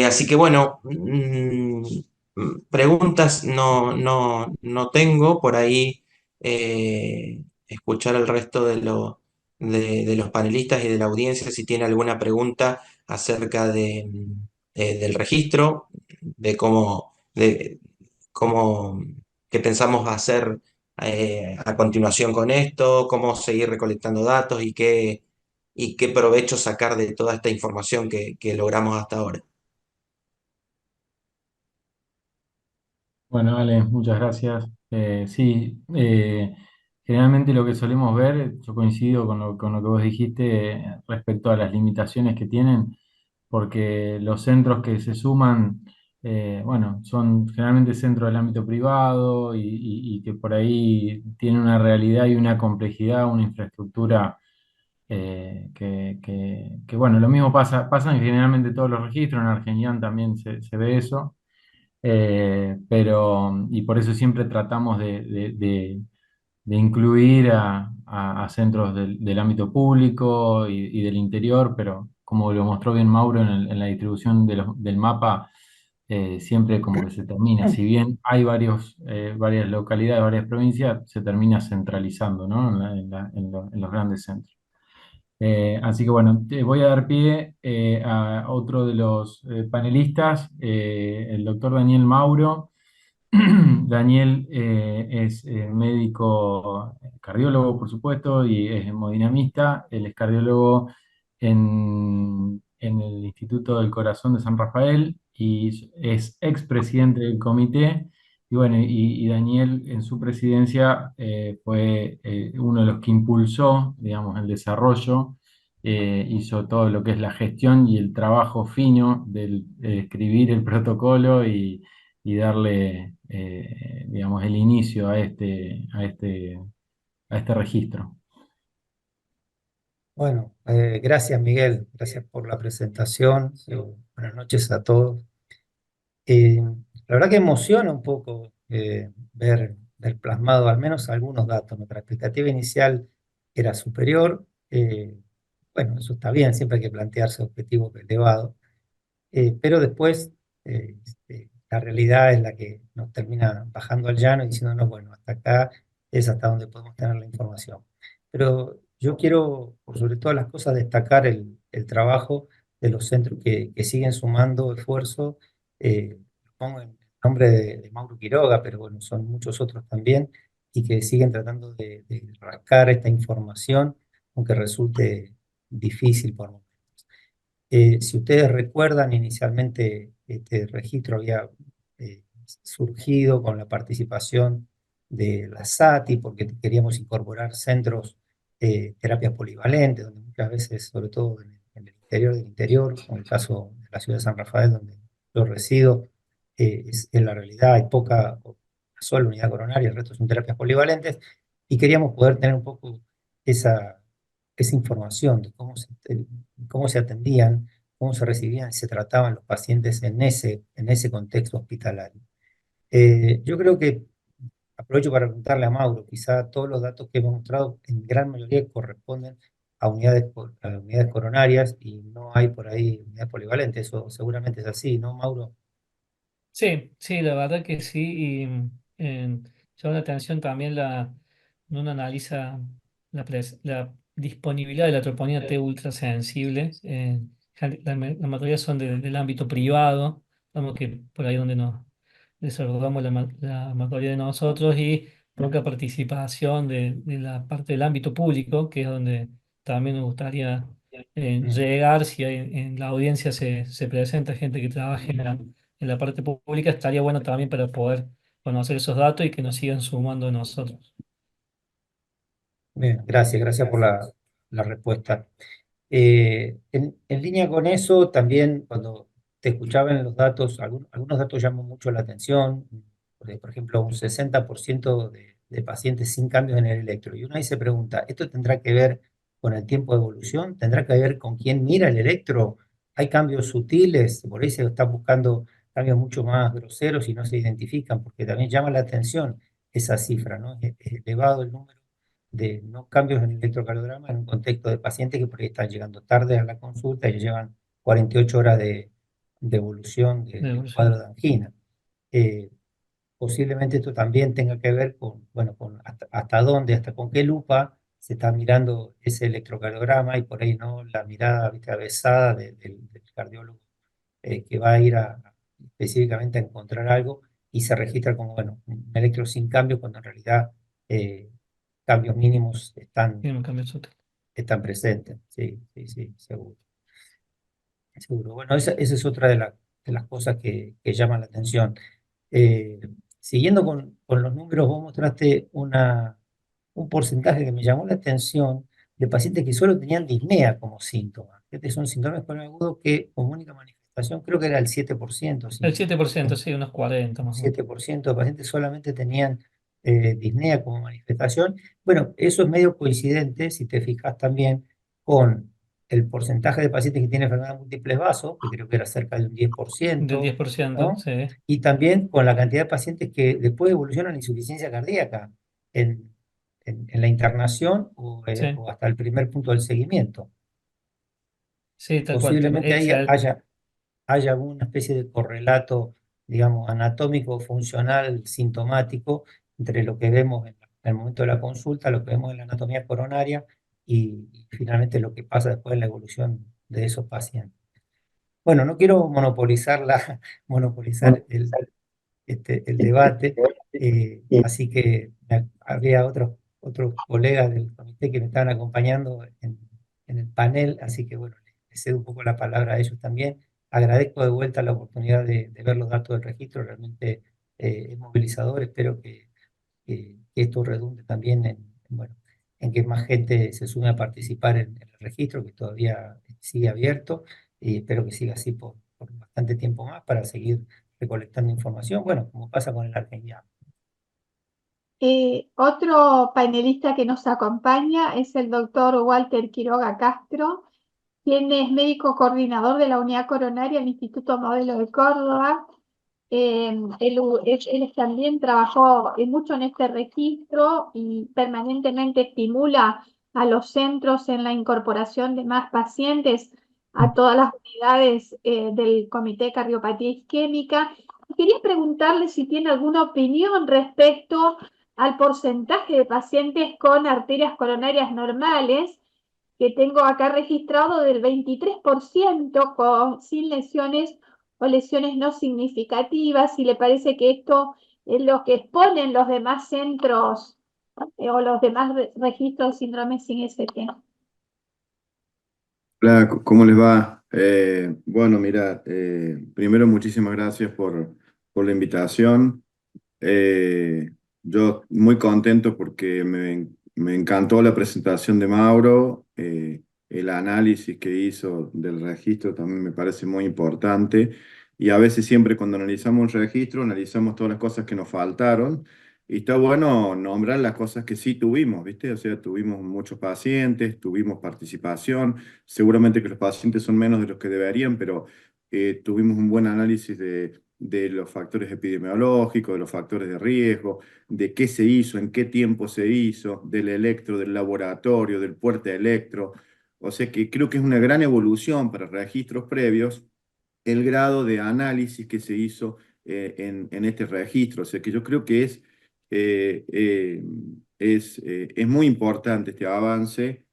Así que bueno, preguntas no tengo, por ahí escuchar al resto de los panelistas y de la audiencia si tiene alguna pregunta acerca del registro, de cómo, qué pensamos hacer a continuación con esto, cómo seguir recolectando datos y qué provecho sacar de toda esta información que logramos hasta ahora. Bueno, Ale, muchas gracias. Sí, generalmente lo que solemos ver, yo coincido con lo que vos dijiste respecto a las limitaciones que tienen, porque los centros que se suman, bueno, son generalmente centros del ámbito privado y que por ahí tienen una realidad y una complejidad, una infraestructura que, bueno, lo mismo pasa en generalmente todos los registros, en Argentina también se ve eso. Y por eso siempre tratamos de incluir a centros del ámbito público y del interior, pero como lo mostró bien Mauro en la distribución del mapa, siempre como que se termina, si bien hay varias localidades, varias provincias, se termina centralizando, ¿no? En los grandes centros. Así que bueno, te voy a dar pie a otro de los panelistas, el doctor Daniel Mauro. Daniel es médico cardiólogo, por supuesto, y es hemodinamista. Él es cardiólogo en el Instituto del Corazón de San Rafael y es expresidente del comité. Y bueno, y Daniel en su presidencia fue uno de los que impulsó, digamos, el desarrollo, hizo todo lo que es la gestión y el trabajo fino de escribir el protocolo y darle, digamos, el inicio a este registro. Bueno, gracias Miguel, gracias por la presentación. Buenas noches a todos. La verdad que emociona un poco ver plasmado al menos algunos datos. Nuestra expectativa inicial era superior. Bueno, eso está bien, siempre hay que plantearse objetivos elevados. Pero después la realidad es la que nos termina bajando al llano y diciéndonos, bueno, hasta acá es hasta donde podemos tener la información. Pero yo quiero, por sobre todas las cosas, destacar el trabajo de los centros que siguen sumando esfuerzo. Lo pongo en nombre de Mauro Quiroga, pero bueno, son muchos otros también, y que siguen tratando de rascar esta información, aunque resulte difícil por momentos. Si ustedes recuerdan, inicialmente este registro había surgido con la participación de la SATI, porque queríamos incorporar centros terapias polivalentes, donde muchas veces, sobre todo en el interior del interior, como el caso de la ciudad de San Rafael, donde yo resido, en la realidad hay poca, o una sola unidad coronaria, el resto son terapias polivalentes, y queríamos poder tener un poco esa información de cómo se atendían, cómo se recibían y se trataban los pacientes en ese contexto hospitalario. Yo creo que aprovecho para preguntarle a Mauro, quizá todos los datos que hemos mostrado en gran mayoría corresponden a unidades coronarias y no hay por ahí unidades polivalentes, eso seguramente es así, ¿no, Mauro? Sí, sí, la verdad que sí. Y llama la atención también cuando uno analiza la disponibilidad de la troponina T ultrasensible. La mayoría son del ámbito privado, vamos que por ahí donde nos desarrollamos la mayoría de nosotros, y poca participación de la parte del ámbito público, que es donde también nos gustaría llegar. Si en la audiencia se presenta gente que trabaje en la parte pública, estaría bueno también para poder conocer esos datos y que nos sigan sumando a nosotros. Bien, gracias por la respuesta. En línea con eso, también cuando te escuchaba en los datos, algunos datos llaman mucho la atención, porque, por ejemplo, un 60% de pacientes sin cambios en el electro. Y uno ahí se pregunta, ¿esto tendrá que ver con el tiempo de evolución? ¿Tendrá que ver con quién mira el electro? ¿Hay cambios sutiles? Por ahí se están buscando cambios mucho más groseros y no se identifican, porque también llama la atención esa cifra, ¿no? Es elevado el número de no cambios en el electrocardiograma en un contexto de pacientes que por ahí están llegando tarde a la consulta y llevan 48 horas de evolución De de un cuadro evolución. de angina. Eh, Posiblemente esto también tenga que ver con, bueno, con hasta dónde, hasta con qué lupa se está mirando ese electrocardiograma, y por ahí no la mirada, ¿viste?, avesada del cardiólogo, que va a ir específicamente a encontrar algo, y se registra como, bueno, un electro sin cambio, cuando en realidad eh, cambios mínimos Tiene un cambio sutil. están presentes. Sí, sí, sí, seguro. Seguro. Bueno, esa es otra de las cosas que llaman la atención. Eh, Siguiendo con los números, vos mostraste un porcentaje que me llamó la atención, de pacientes que solo tenían disnea como síntoma. Este son síndromes agudos que como única manifestación, creo que era el 7%, El sí, 7%, sí, unos 40 un más o menos. 7% de pacientes solamente tenían disnea como manifestación. Bueno, eso es medio coincidente, si te fijas también, con el porcentaje de pacientes que tienen enfermedad de múltiples vasos, que creo que era cerca de un Del 10%, 10%, ¿no? sí. Y también con la cantidad de pacientes que después evolucionan en insuficiencia cardíaca en, en la internación Sí, o hasta el primer punto del seguimiento. sí, tal cual. Posiblemente ahí haya alguna especie de correlato, digamos, anatómico, funcional, sintomático, entre lo que vemos en el momento de la consulta, lo que vemos en la anatomía coronaria y finalmente lo que pasa después en la evolución de esos pacientes. Bueno, no quiero monopolizar el debate, así que había otros colegas del comité que me estaban acompañando en el panel, así que bueno, les cedo un poco la palabra a ellos también. Agradezco de vuelta la oportunidad de ver los datos del registro, realmente es movilizador. Espero que esto redunde también bueno, en que más gente se sume a participar en el registro, que todavía sigue abierto, y espero que siga así por bastante tiempo más para seguir recolectando información, bueno, como pasa con el Argentina. Otro panelista que nos acompaña es el doctor Walter Quiroga Castro, quien es médico coordinador de la unidad coronaria del Instituto Modelo de Córdoba. Él también trabajó mucho en este registro y permanentemente estimula a los centros en la incorporación de más pacientes a todas las unidades del Comité de Cardiopatía Isquémica. Quería preguntarle si tiene alguna opinión respecto al porcentaje de pacientes con arterias coronarias normales, que tengo acá registrado del 23% sin lesiones o lesiones no significativas, si le parece que esto es lo que exponen los demás centros o los demás registros de síndrome sin ST. Hola, ¿cómo les va? Bueno, mira, primero muchísimas gracias por la invitación. Eh, yo muy contento porque me encantó la presentación de Mauro. El análisis que hizo del registro también me parece muy importante. Y a veces siempre cuando analizamos un registro, analizamos todas las cosas que nos faltaron. Y está bueno nombrar las cosas que sí tuvimos, ¿viste? O sea, tuvimos muchos pacientes, tuvimos participación. Seguramente que los pacientes son menos de los que deberían, pero tuvimos un buen análisis de los factores epidemiológicos, de los factores de riesgo, de qué se hizo, en qué tiempo se hizo, del electro, del laboratorio, del puerta electro. O sea que creo que es una gran evolución para registros previos el grado de análisis que se hizo en este registro. O sea que yo creo que es muy importante este avance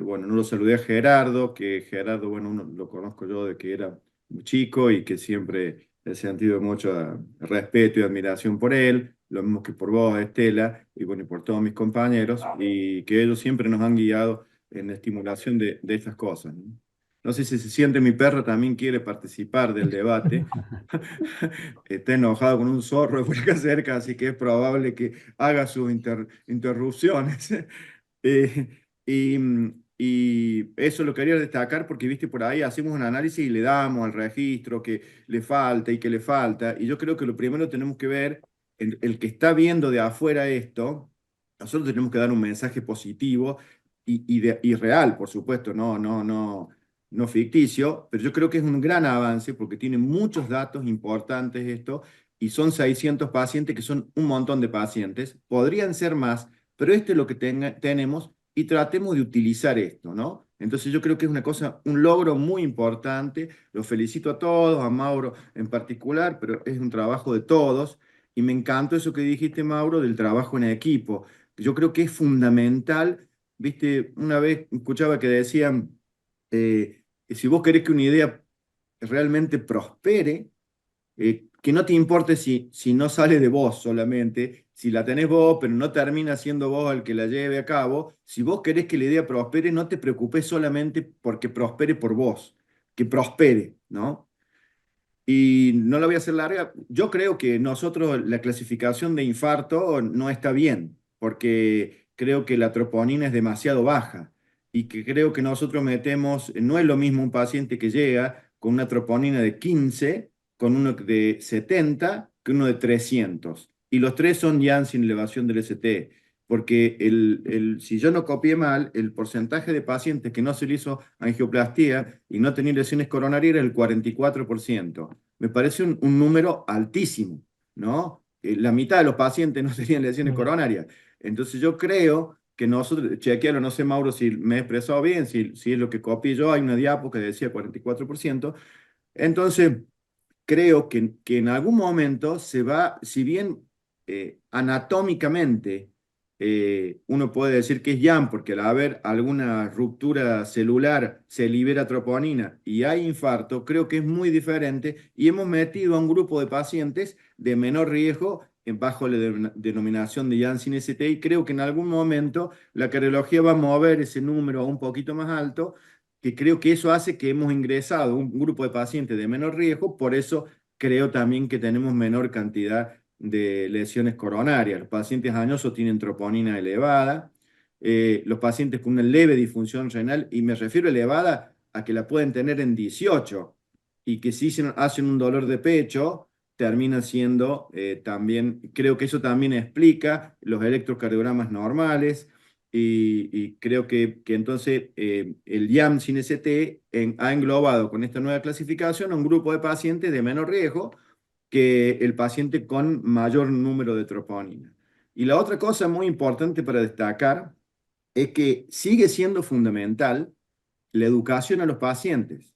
Bueno, no lo saludé a Gerardo, que Gerardo, bueno, uno lo conozco yo de que era muy chico y que siempre he sentido mucho respeto y admiración por él, lo mismo que por vos, Estela, y bueno, y por todos mis compañeros, y que ellos siempre nos han guiado en la estimulación de estas cosas, ¿no? No sé si se siente mi perro, también quiere participar del debate. Está enojado con un zorro por acá cerca, así que es probable que haga sus interrupciones. Eh, y eso lo quería destacar porque, viste, por ahí hacemos un análisis y le damos al registro que le falta y que le falta. Y yo creo que lo primero tenemos que ver, el que está viendo de afuera esto, nosotros tenemos que dar un mensaje positivo y real, por supuesto, no ficticio, pero yo creo que es un gran avance porque tiene muchos datos importantes esto y son 600 pacientes que son un montón de pacientes. Podrían ser más, pero esto es lo que tenemos y tratemos de utilizar esto, ¿no? Entonces yo creo que es una cosa, un logro muy importante. Los felicito a todos, a Mauro en particular, pero es un trabajo de todos. Y me encantó eso que dijiste, Mauro, del trabajo en equipo. Yo creo que es fundamental. Viste, una vez escuchaba que decían, si vos querés que una idea realmente prospere, que no te importe si no sale de vos solamente, si la tenés vos, pero no termina siendo vos el que la lleve a cabo. Si vos querés que la idea prospere, no te preocupes solamente porque prospere por vos, que prospere, ¿no? Y no la voy a hacer larga. Yo creo que nosotros la clasificación de infarto no está bien, porque creo que la troponina es demasiado baja y que creo que nosotros metemos, no es lo mismo un paciente que llega con una troponina de 15, con uno de 70, que uno de 300. Y los tres son ya sin elevación del ST, porque si yo no copié mal, el porcentaje de pacientes que no se le hizo angioplastía y no tenían lesiones coronarias era el 44%. Me parece un número altísimo, ¿no? La mitad de los pacientes no tenían lesiones coronarias. Entonces yo creo que nosotros, chequealo, no sé, Mauro, si me he expresado bien, si es lo que copié yo, hay una diapo que decía 44%. Entonces, creo que en algún momento se va, si bien anatómicamente uno puede decir que es YAM, porque al haber alguna ruptura celular se libera troponina y hay infarto, creo que es muy diferente y hemos metido a un grupo de pacientes de menor riesgo bajo la denominación de YAM sin ST y creo que en algún momento la cardiología va a mover ese número a un poquito más alto, que creo que eso hace que hemos ingresado un grupo de pacientes de menor riesgo, por eso creo también que tenemos menor cantidad de lesiones coronarias. Los pacientes añosos tienen troponina elevada, los pacientes con una leve disfunción renal, y me refiero elevada a que la pueden tener en 18, y que si hacen un dolor de pecho, termina siendo también, creo que eso también explica los electrocardiogramas normales, y creo que entonces el YAM sin ST ha englobado con esta nueva clasificación a un grupo de pacientes de menor riesgo que el paciente con mayor número de troponina. Y la otra cosa muy importante para destacar es que sigue siendo fundamental la educación a los pacientes.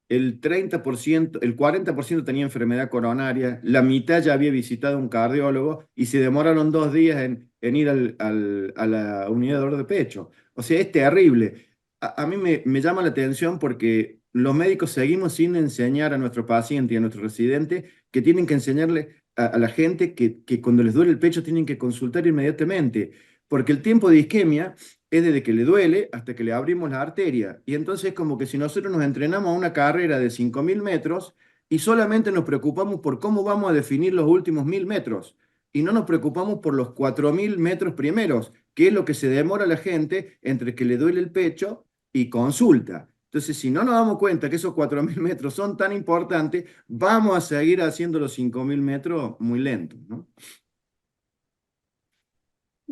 El 30%, el 40% tenía enfermedad coronaria, la mitad ya había visitado a un cardiólogo y se demoraron 2 días en ir a la unidad de dolor de pecho. O sea, es terrible. A mí me llama la atención porque los médicos seguimos sin enseñar a nuestro paciente y a nuestro residente que tienen que enseñarle a la gente que cuando les duele el pecho tienen que consultar inmediatamente, porque el tiempo de isquemia es desde que le duele hasta que le abrimos la arteria. Y entonces es como que si nosotros nos entrenamos a una carrera de 5.000 metros y solamente nos preocupamos por cómo vamos a definir los últimos 1.000 metros y no nos preocupamos por los 4.000 metros primeros, que es lo que se demora la gente entre que le duele el pecho y consulta. Entonces, si no nos damos cuenta que esos 4.000 metros son tan importantes, vamos a seguir haciendo los 5.000 metros muy lentos, ¿no?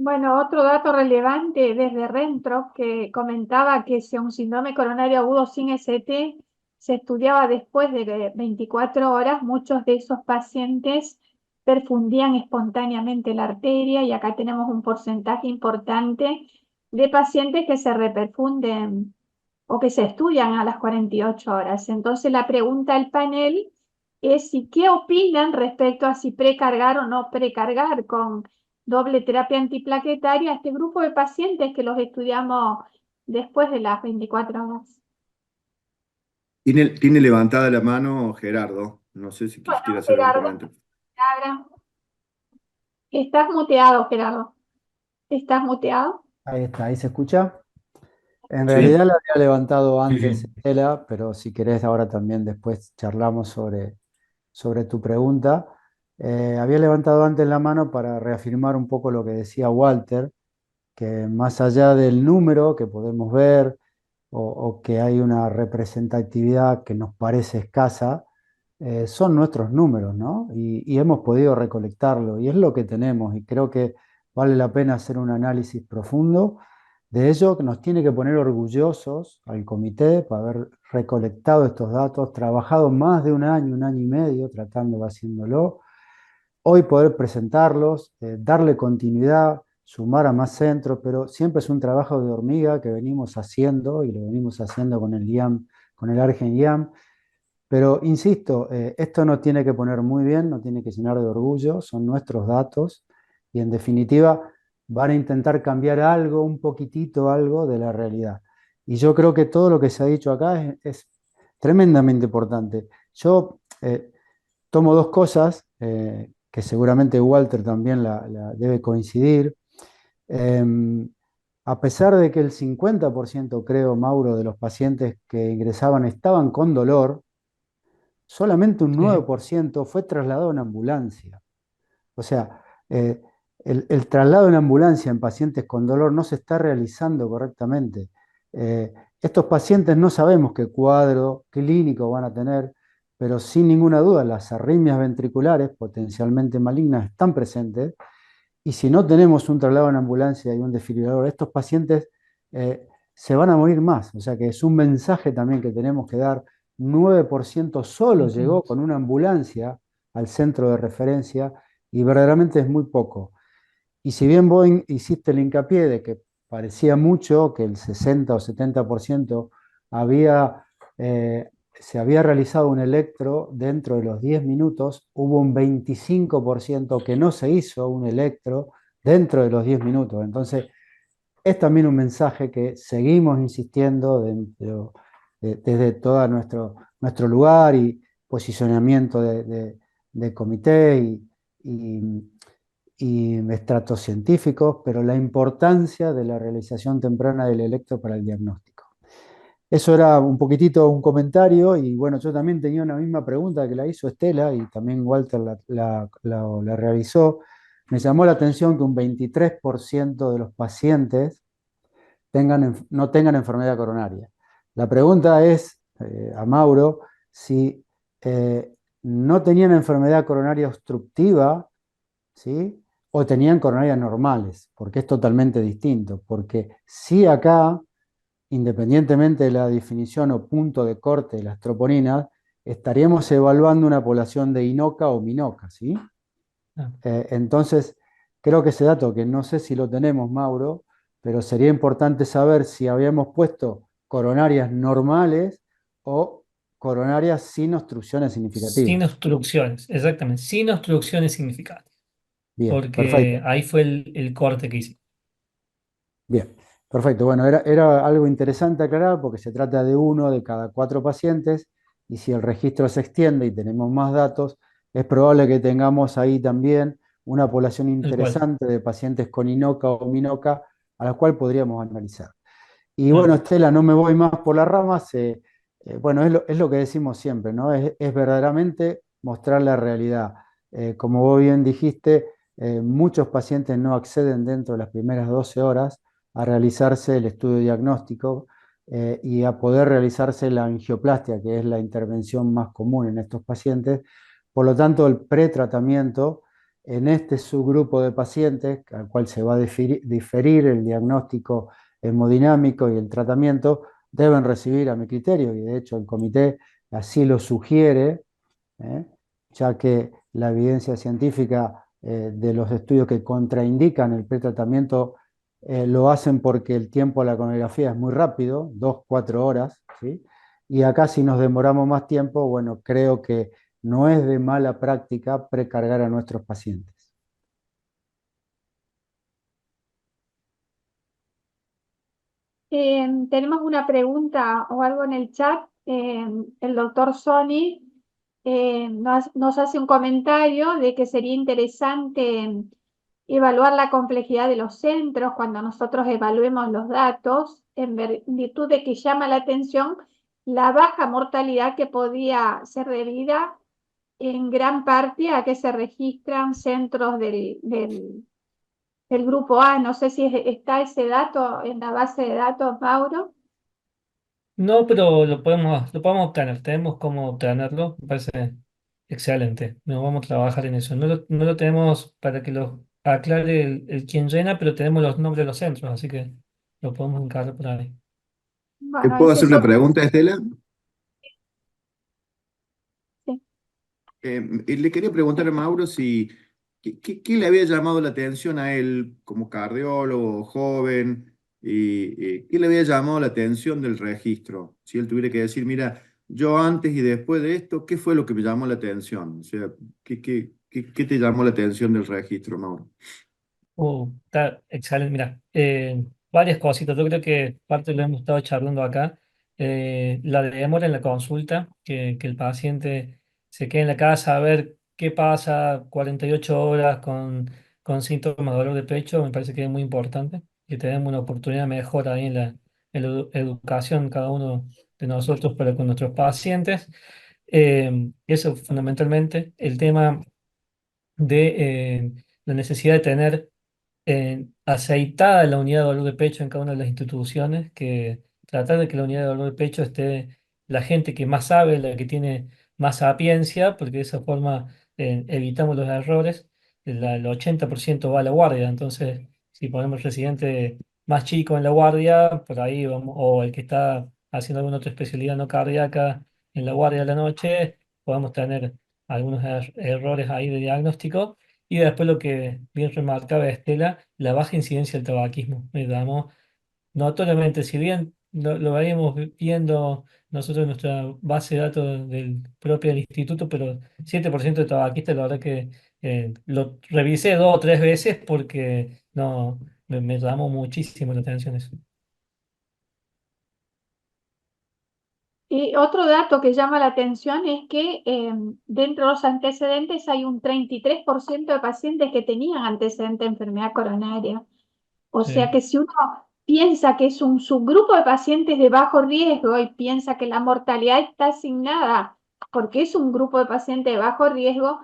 Bueno, otro dato relevante desde Rentro que comentaba que si un síndrome coronario agudo sin ST se estudiaba después de 24 horas, muchos de esos pacientes perfundían espontáneamente la arteria y acá tenemos un porcentaje importante de pacientes que se reperfunden o que se estudian a las 48 horas. Entonces la pregunta al panel es si qué opinan respecto a si precargar o no precargar con doble terapia antiplaquetaria a este grupo de pacientes que los estudiamos después de las 24 horas. Tiene levantada la mano Gerardo. No sé si Bueno, quisiera hacer algún Gerardo, comentario. palabra. Estás muteado, Gerardo. ¿Estás muteado? Ahí está, ahí se escucha. En Sí, realidad la había levantado Sí, antes, sí. Estela, pero si querés ahora también después charlamos sobre tu pregunta. Había levantado antes la mano para reafirmar un poco lo que decía Walter, que más allá del número que podemos ver o que hay una representatividad que nos parece escasa, son nuestros números, ¿no? Y hemos podido recolectarlo y es lo que tenemos y creo que vale la pena hacer un análisis profundo de ello, que nos tiene que poner orgullosos al comité por haber recolectado estos datos, trabajado más de un año y medio tratando de haciéndolo. Hoy poder presentarlos, darle continuidad, sumar a más centros, pero siempre es un trabajo de hormiga que venimos haciendo y lo venimos haciendo con el IAM, con el Argen IAM. Pero insisto, esto nos tiene que poner muy bien, nos tiene que llenar de orgullo, son nuestros datos y en definitiva van a intentar cambiar algo, un poquitito algo de la realidad. Y yo creo que todo lo que se ha dicho acá es tremendamente importante. Yo tomo dos cosas que seguramente Walter también la debe coincidir. Em, a pesar de que el 50%, creo, Mauro, de los pacientes que ingresaban estaban con dolor, solamente un Sí. 9% fue trasladado en ambulancia. O sea, eh, el traslado en ambulancia en pacientes con dolor no se está realizando correctamente. Estos pacientes no sabemos qué cuadro clínico van a tener, pero sin ninguna duda las arritmias ventriculares potencialmente malignas están presentes y si no tenemos un traslado en ambulancia y un desfibrilador, estos pacientes se van a morir más. O sea que es un mensaje también que tenemos que dar. 9% solo Ujú. llegó con una ambulancia al centro de referencia y verdaderamente es muy poco. Y si bien vos hiciste el hincapié de que parecía mucho, que el 60 o 70% había, se había realizado un electro dentro de los 10 minutos, hubo un 25% que no se hizo un electro dentro de los 10 minutos. Entonces, es también un mensaje que seguimos insistiendo desde todo nuestro lugar y posicionamiento de comité y, y estratos científicos, pero la importancia de la realización temprana del electro para el diagnóstico. Eso era un poquitito un comentario y bueno, yo también tenía una misma pregunta que la hizo Estela y también Walter la realizó. Me llamó la atención que un 23% de los pacientes no tengan enfermedad coronaria. La pregunta es a Mauro si no tenían enfermedad coronaria obstructiva, ¿sí? O tenían coronarias normales, porque es totalmente distinto. Porque si acá, independientemente de la definición o punto de corte de las troponinas, estaríamos evaluando una población de INOCA o MINOCA, ¿sí? Ah, Entonces, creo que ese dato, que no sé si lo tenemos, Mauro, pero sería importante saber si habíamos puesto coronarias normales o coronarias sin obstrucciones sin significativas. obstrucciones, exactamente, sin obstrucciones significativas, Bien, porque perfecto. ahí fue el corte que hice. Bien, perfecto. Bueno, era algo interesante aclarar porque se trata de uno de cada 4 pacientes y si el registro se extiende y tenemos más datos, es probable que tengamos ahí también una población Tal cual. interesante de pacientes con INOCA o MINOCA a la cual podríamos analizar. Y Ah, bueno, Estela, no me voy más por las ramas. Bueno, es lo que decimos siempre, ¿no? Es verdaderamente mostrar la realidad. Como vos bien dijiste, muchos pacientes no acceden dentro de las primeras 12 horas a realizarse el estudio diagnóstico y a poder realizarse la angioplastia, que es la intervención más común en estos pacientes. Por lo tanto, el pretratamiento en este subgrupo de pacientes, al cual se va a diferir el diagnóstico hemodinámico y el tratamiento deben recibir a mi criterio, y de hecho el comité así lo sugiere, ¿eh? Ya que la evidencia científica de los estudios que contraindican el pretratamiento lo hacen porque el tiempo a la coronografía es muy rápido, 2, 4 horas, ¿sí? Y acá si nos demoramos más tiempo, bueno, creo que no es de mala práctica precargar a nuestros pacientes. Tenemos una pregunta o algo en el chat. El doctor Sony nos hace un comentario de que sería interesante evaluar la complejidad de los centros cuando nosotros evaluemos los datos, en virtud de que llama la atención la baja mortalidad que podía ser debida en gran parte a que se registran centros del grupo A. No sé si está ese dato en la base de datos, Mauro. No, pero lo podemos obtener. Tenemos cómo obtenerlo. Me parece excelente. Nos vamos a trabajar en eso. No lo tenemos para que lo aclare el quien llena, pero tenemos los nombres de los centros, así que lo podemos encargar por ahí. ¿Te Bueno, puedo ese hacer es una otro. pregunta, Estela? Sí. Y le quería preguntar a Mauro si qué le había llamado la atención a él como cardiólogo joven y qué le había llamado la atención del registro. Si él tuviera que decir, mira, yo antes y después de esto, ¿qué fue lo que me llamó la atención? O sea, ¿qué te llamó la atención del registro, Mauro? Está excelente. Mira, varias cositas. Yo creo que parte lo hemos estado charlando acá. La demora en la consulta, que el paciente se quede en la casa a ver qué pasa 48 horas con síntomas de dolor de pecho, me parece que es muy importante. Que tenemos una oportunidad mejor ahí en la educación cada uno de nosotros para con nuestros pacientes. Eso fundamentalmente. El tema de la necesidad de tener aceitada la unidad de dolor de pecho en cada una de las instituciones, que tratar de que la unidad de dolor de pecho esté la gente que más sabe, la que tiene más sapiencia, porque de esa forma evitamos los errores. El 80% va a la guardia, entonces si ponemos residente más chico en la guardia, por ahí vamos, o el que está haciendo alguna otra especialidad no cardíaca en la guardia de la noche, podemos tener algunos errores ahí de diagnóstico. Y después lo que bien remarcaba Estela, la baja incidencia del tabaquismo. Me llamó notoriamente, si bien lo veíamos viendo nosotros en nuestra base de datos del propio del instituto, pero 7% de tabaquistas, la verdad que lo revisé 2 o 3 veces porque no, me llamó muchísimo la atención eso. Y otro dato que llama la atención es que dentro de los antecedentes hay un 33% de pacientes que tenían antecedente de enfermedad coronaria. O sea Sí, que si uno piensa que es un subgrupo de pacientes de bajo riesgo y piensa que la mortalidad está asignada porque es un grupo de pacientes de bajo riesgo,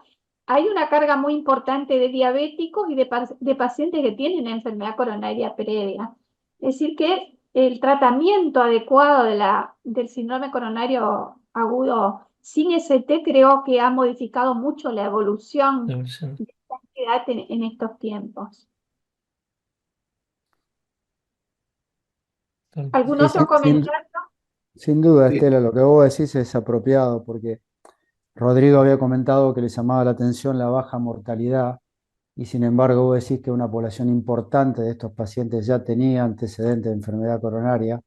hay una carga muy importante de diabéticos y de pacientes que tienen enfermedad coronaria previa. Es decir, que el tratamiento adecuado del síndrome coronario agudo sin ST creo que ha modificado mucho la evolución evolución. de esta enfermedad en estos tiempos. ¿Algún Sí, otro comentario? sin duda, Sí. Estela, lo que vos decís es apropiado, porque Rodrigo había comentado que le llamaba la atención la baja mortalidad, y sin embargo vos decís que una población importante de estos pacientes ya tenía antecedentes de enfermedad coronaria.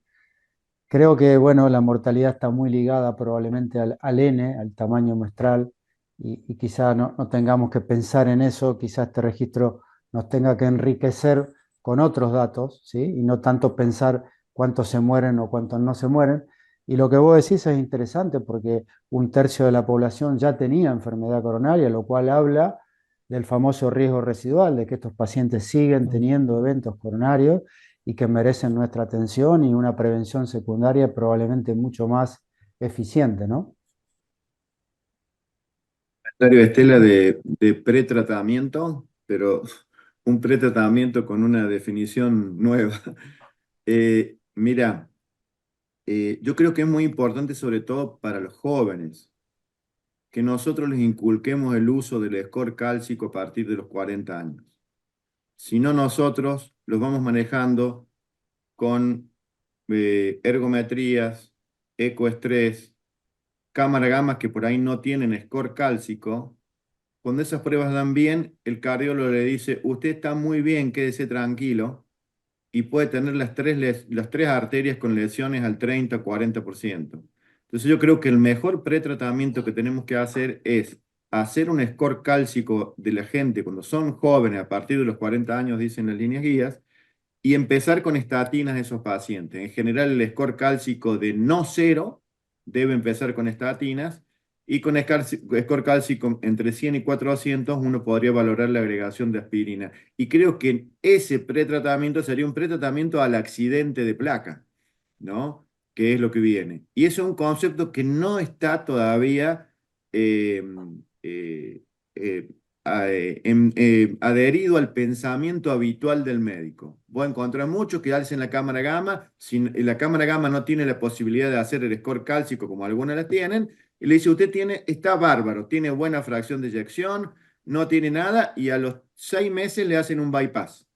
Creo que, bueno, la mortalidad está muy ligada probablemente al N, al tamaño muestral, y quizá no tengamos que pensar en eso, quizá este registro nos tenga que enriquecer con otros datos, ¿sí? Y no tanto pensar cuántos se mueren o cuántos no se mueren. Y lo que vos decís es interesante porque un tercio de la población ya tenía enfermedad coronaria, lo cual habla del famoso riesgo residual, de que estos pacientes siguen teniendo eventos coronarios y que merecen nuestra atención y una prevención secundaria probablemente mucho más eficiente, ¿no? Comentario de Estela de pretratamiento, pero un pretratamiento con una definición nueva. Mira, yo creo que es muy importante, sobre todo para los jóvenes, que nosotros les inculquemos el uso del score cálcico a partir de los 40 años. Si no, nosotros los vamos manejando con ergometrías, ecoestrés, cámara gamma que por ahí no tienen score cálcico. Cuando esas pruebas dan bien, el cardiólogo le dice, usted está muy bien, quédese tranquilo, y puede tener las tres arterias con lesiones al 30 o 40%. Entonces yo creo que el mejor pretratamiento que tenemos que hacer es hacer un score cálcico de la gente cuando son jóvenes, a partir de los 40 años, dicen las líneas guías, y empezar con estatinas a esos pacientes. En general, el score cálcico de no cero debe empezar con estatinas, y con score cálcico entre 100 y 400 uno podría valorar la agregación de aspirina. Y creo que ese pretratamiento sería un pretratamiento al accidente de placa, ¿no? Que es lo que viene. Y eso es un concepto que no está todavía eh, eh, eh, adherido al pensamiento habitual del médico. Voy a encontrar muchos que alcen la cámara gamma, si la cámara gamma no tiene la posibilidad de hacer el score cálcico como algunas la tienen, y le dice, usted está bárbaro, tiene buena fracción de eyección, no tiene nada, y a los 6 meses le hacen un bypass.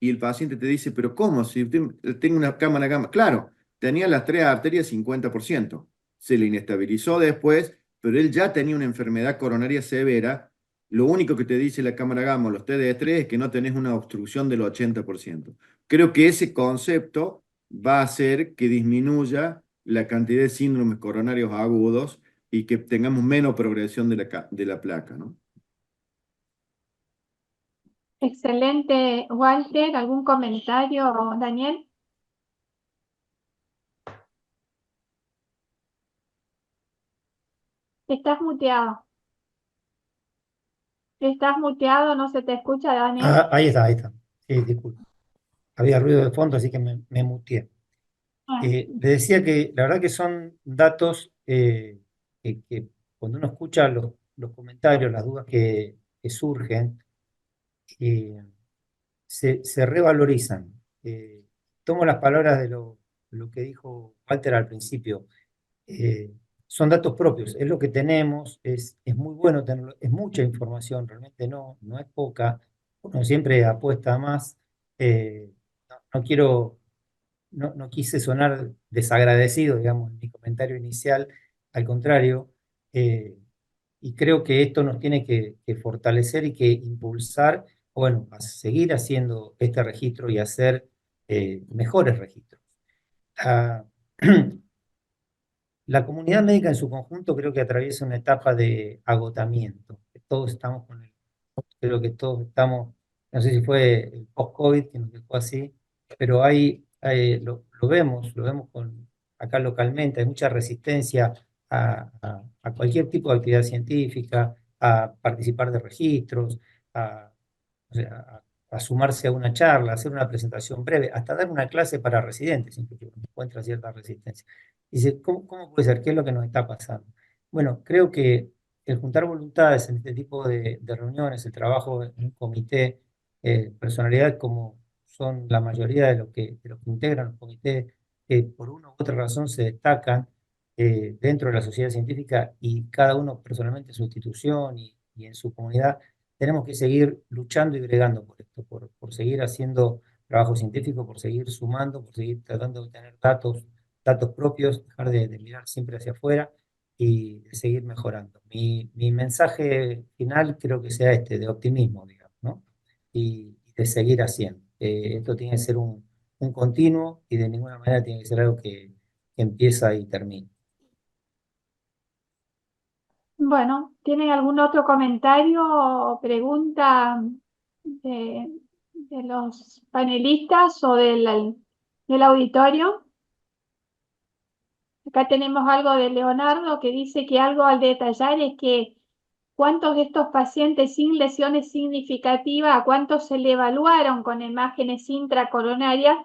Y el paciente te dice, pero ¿cómo? Si usted tiene una cámara gamma. Claro, tenía las 3 arterias 50%. Se le inestabilizó después, pero él ya tenía una enfermedad coronaria severa. Lo único que te dice la cámara gamma o los TD3 es que no tenés una obstrucción del 80%. Creo que ese concepto va a hacer que disminuya la cantidad de síndromes coronarios agudos y que tengamos menos progresión de la placa, ¿no? Excelente, Walter. ¿Algún comentario, Daniel? Estás muteado. Estás muteado, no se te escucha, Daniel. Ahí está, ahí está. Sí, disculpe. Había ruido de fondo, así que me muteé. Le decía que la verdad que son datos que cuando uno escucha los comentarios, las dudas que surgen, se revalorizan. Tomo las palabras de lo que dijo Walter al principio. Son datos propios, es lo que tenemos, es muy bueno tenerlo, es mucha información, realmente no es poca. Uno siempre apuesta a más. No quiero, no quise sonar desagradecido, digamos, en mi comentario inicial, al contrario, y creo que esto nos tiene que fortalecer y que impulsar, bueno, a seguir haciendo este registro y hacer mejores registros. Ah, La comunidad médica en su conjunto creo que atraviesa una etapa de agotamiento. Todos estamos creo que todos estamos, no sé si fue el post-COVID que nos dejó así, pero lo vemos acá localmente, hay mucha resistencia a cualquier tipo de actividad científica, a participar de registros, o sea, a sumarse a una charla, a hacer una presentación breve, hasta dar una clase para residentes, incluso encuentra cierta resistencia. Dice, ¿cómo puede ser? ¿Qué es lo que nos está pasando? Bueno, creo que el juntar voluntades en este tipo de reuniones, el trabajo en un comité, personalidades como son la mayoría de los que integran los comités, que por una u otra razón se destacan dentro de la sociedad científica y cada uno personalmente en su institución y en su comunidad, tenemos que seguir luchando y bregando por esto, por seguir haciendo trabajo científico, por seguir sumando, por seguir tratando de tener datos propios, dejar de mirar siempre hacia afuera y de seguir mejorando. Mi mensaje final creo que sea este, de optimismo, digamos, ¿no? Y de seguir haciendo. Esto tiene que ser un continuo y de ninguna manera tiene que ser algo que empieza y termina. Bueno, ¿tienen algún otro comentario o pregunta de los panelistas o del auditorio? Acá tenemos algo de Leonardo que dice que algo al detallar es que cuántos de estos pacientes sin lesiones significativas, a cuántos se le evaluaron con imágenes intracoronarias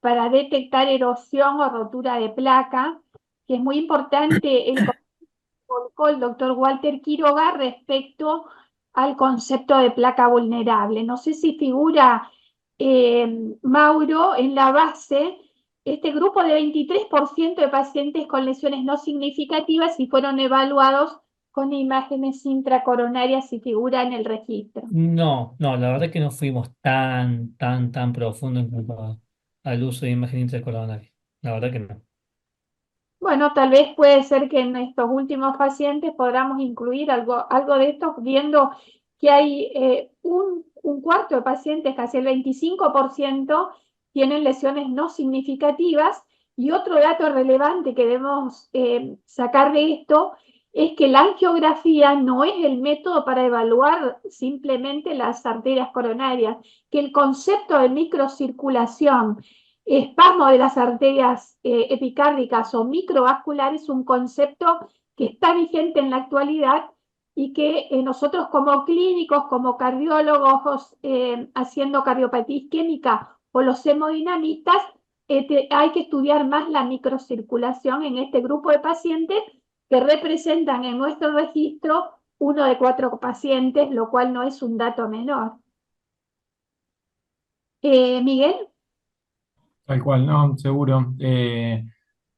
para detectar erosión o rotura de placa, que es muy importante el doctor Walter Quiroga respecto al concepto de placa vulnerable. No sé si figura, Mauro, en la base, este grupo de 23% de pacientes con lesiones no significativas y fueron evaluados con imágenes intracoronarias y figura en el registro. No, la verdad que no fuimos tan profundo en cuanto al uso de imagen intracoronaria. La verdad que no. Bueno, tal vez puede ser que en estos últimos pacientes podamos incluir algo de esto, viendo que hay un cuarto de pacientes, casi el 25%, tienen lesiones no significativas. Y otro dato relevante que debemos sacar de esto es que la angiografía no es el método para evaluar simplemente las arterias coronarias, que el concepto de microcirculación, espasmo de las arterias epicárdicas o microvasculares es un concepto que está vigente en la actualidad y que nosotros como clínicos, como cardiólogos haciendo cardiopatía isquémica o los hemodinamistas, hay que estudiar más la microcirculación en este grupo de pacientes que representan en nuestro registro 1 de 4 pacientes, lo cual no es un dato menor. Miguel. Tal cual, no, seguro.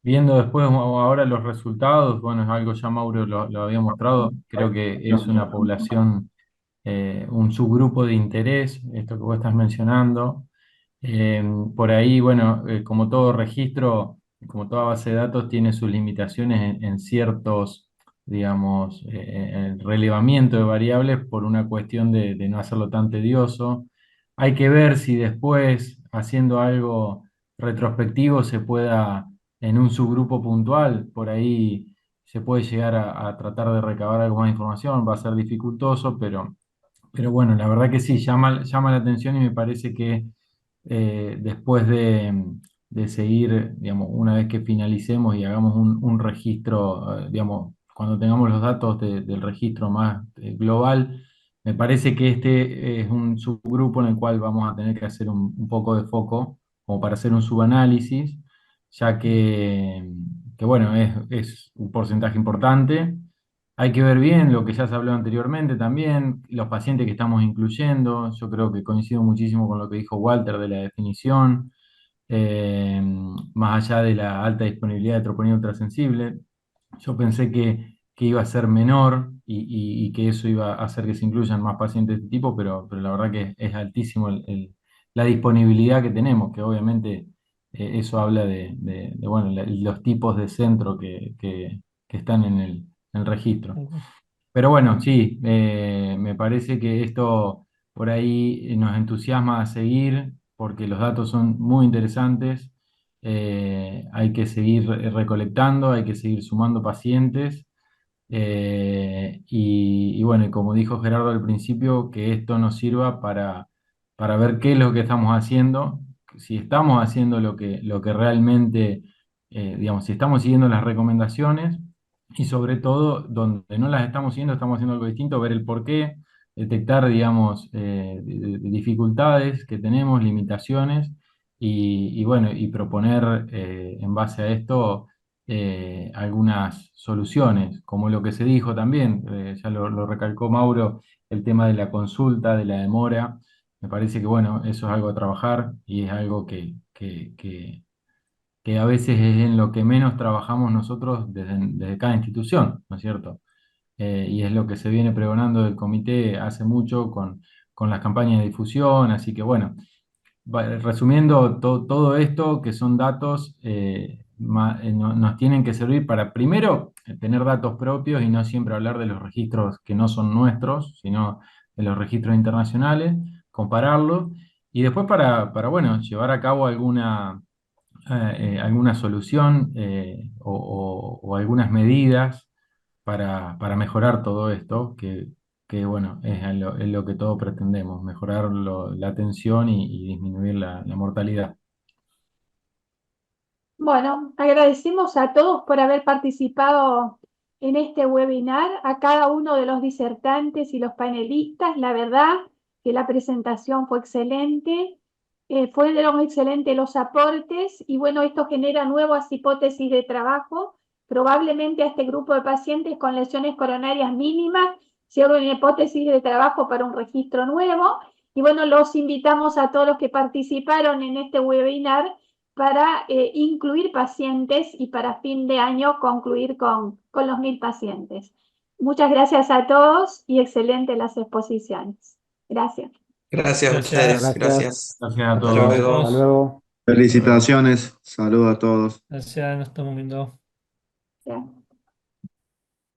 Viendo después ahora los resultados, bueno, es algo ya Mauro lo había mostrado, creo que es una población, un subgrupo de interés, esto que vos estás mencionando. Eh, por ahí, bueno, como todo registro, como toda base de datos, tiene sus limitaciones en ciertos, digamos, el relevamiento de variables por una cuestión de no hacerlo tan tedioso. Hay que ver si después, haciendo algo retrospectivo, se pueda, en un subgrupo puntual, por ahí se puede llegar a tratar de recabar algo más de información, va a ser dificultoso, pero bueno, la verdad que sí, llama la atención y me parece que después de seguir, digamos, una vez que finalicemos y hagamos un registro, digamos, cuando tengamos los datos del registro más global, me parece que este es un subgrupo en el cual vamos a tener que hacer un poco de foco, como para hacer un subanálisis, ya que bueno, es un porcentaje importante. Hay que ver bien lo que ya se habló anteriormente también, los pacientes que estamos incluyendo. Yo creo que coincido muchísimo con lo que dijo Walter de la definición, eh, más allá de la alta disponibilidad de troponina ultrasensible. Yo pensé que iba a ser menor y que eso iba a hacer que se incluyan más pacientes de este tipo, pero la verdad que es altísimo la disponibilidad que tenemos, que obviamente eso habla bueno, los tipos de centro que están en el registro. Pero bueno, sí, me parece que esto por ahí nos entusiasma a seguir porque los datos son muy interesantes. Hay que seguir recolectando, hay que seguir sumando pacientes. Y bueno, y como dijo Gerardo al principio, que esto nos sirva para ver qué es lo que estamos haciendo, si estamos haciendo lo que realmente, digamos, si estamos siguiendo las recomendaciones y sobre todo, donde no las estamos siguiendo, estamos haciendo algo distinto, ver el porqué, detectar, digamos, dificultades que tenemos, limitaciones y bueno, y proponer en base a esto algunas soluciones, como lo que se dijo también, ya lo recalcó Mauro, el tema de la consulta, de la demora. Me parece que bueno, eso es algo a trabajar y es algo que a veces es en lo que menos trabajamos nosotros desde cada institución, ¿no es cierto? Y es lo que se viene pregonando del comité hace mucho con las campañas de difusión, así que bueno, resumiendo todo esto, que son datos, nos tienen que servir para, primero, tener datos propios y no siempre hablar de los registros que no son nuestros, sino de los registros internacionales, compararlos, y después bueno, llevar a cabo alguna solución o algunas medidas para mejorar todo esto, que bueno, es lo que todos pretendemos, mejorar la atención y disminuir la mortalidad. Bueno, agradecemos a todos por haber participado en este webinar, a cada uno de los disertantes y los panelistas. La verdad que la presentación fue excelente, fueron excelentes los aportes y bueno, esto genera nuevas hipótesis de trabajo. Probablemente a este grupo de pacientes con lesiones coronarias mínimas se abra una hipótesis de trabajo para un registro nuevo. Y bueno, los invitamos a todos los que participaron en este webinar para incluir pacientes y para fin de año concluir con los 1000 pacientes. Muchas gracias a todos y excelentes las exposiciones. Gracias. Gracias a ustedes, gracias. Gracias a Hasta todos. luego. Hasta luego. Felicitaciones, saludos a todos. Gracias, nos estamos viendo. Ya.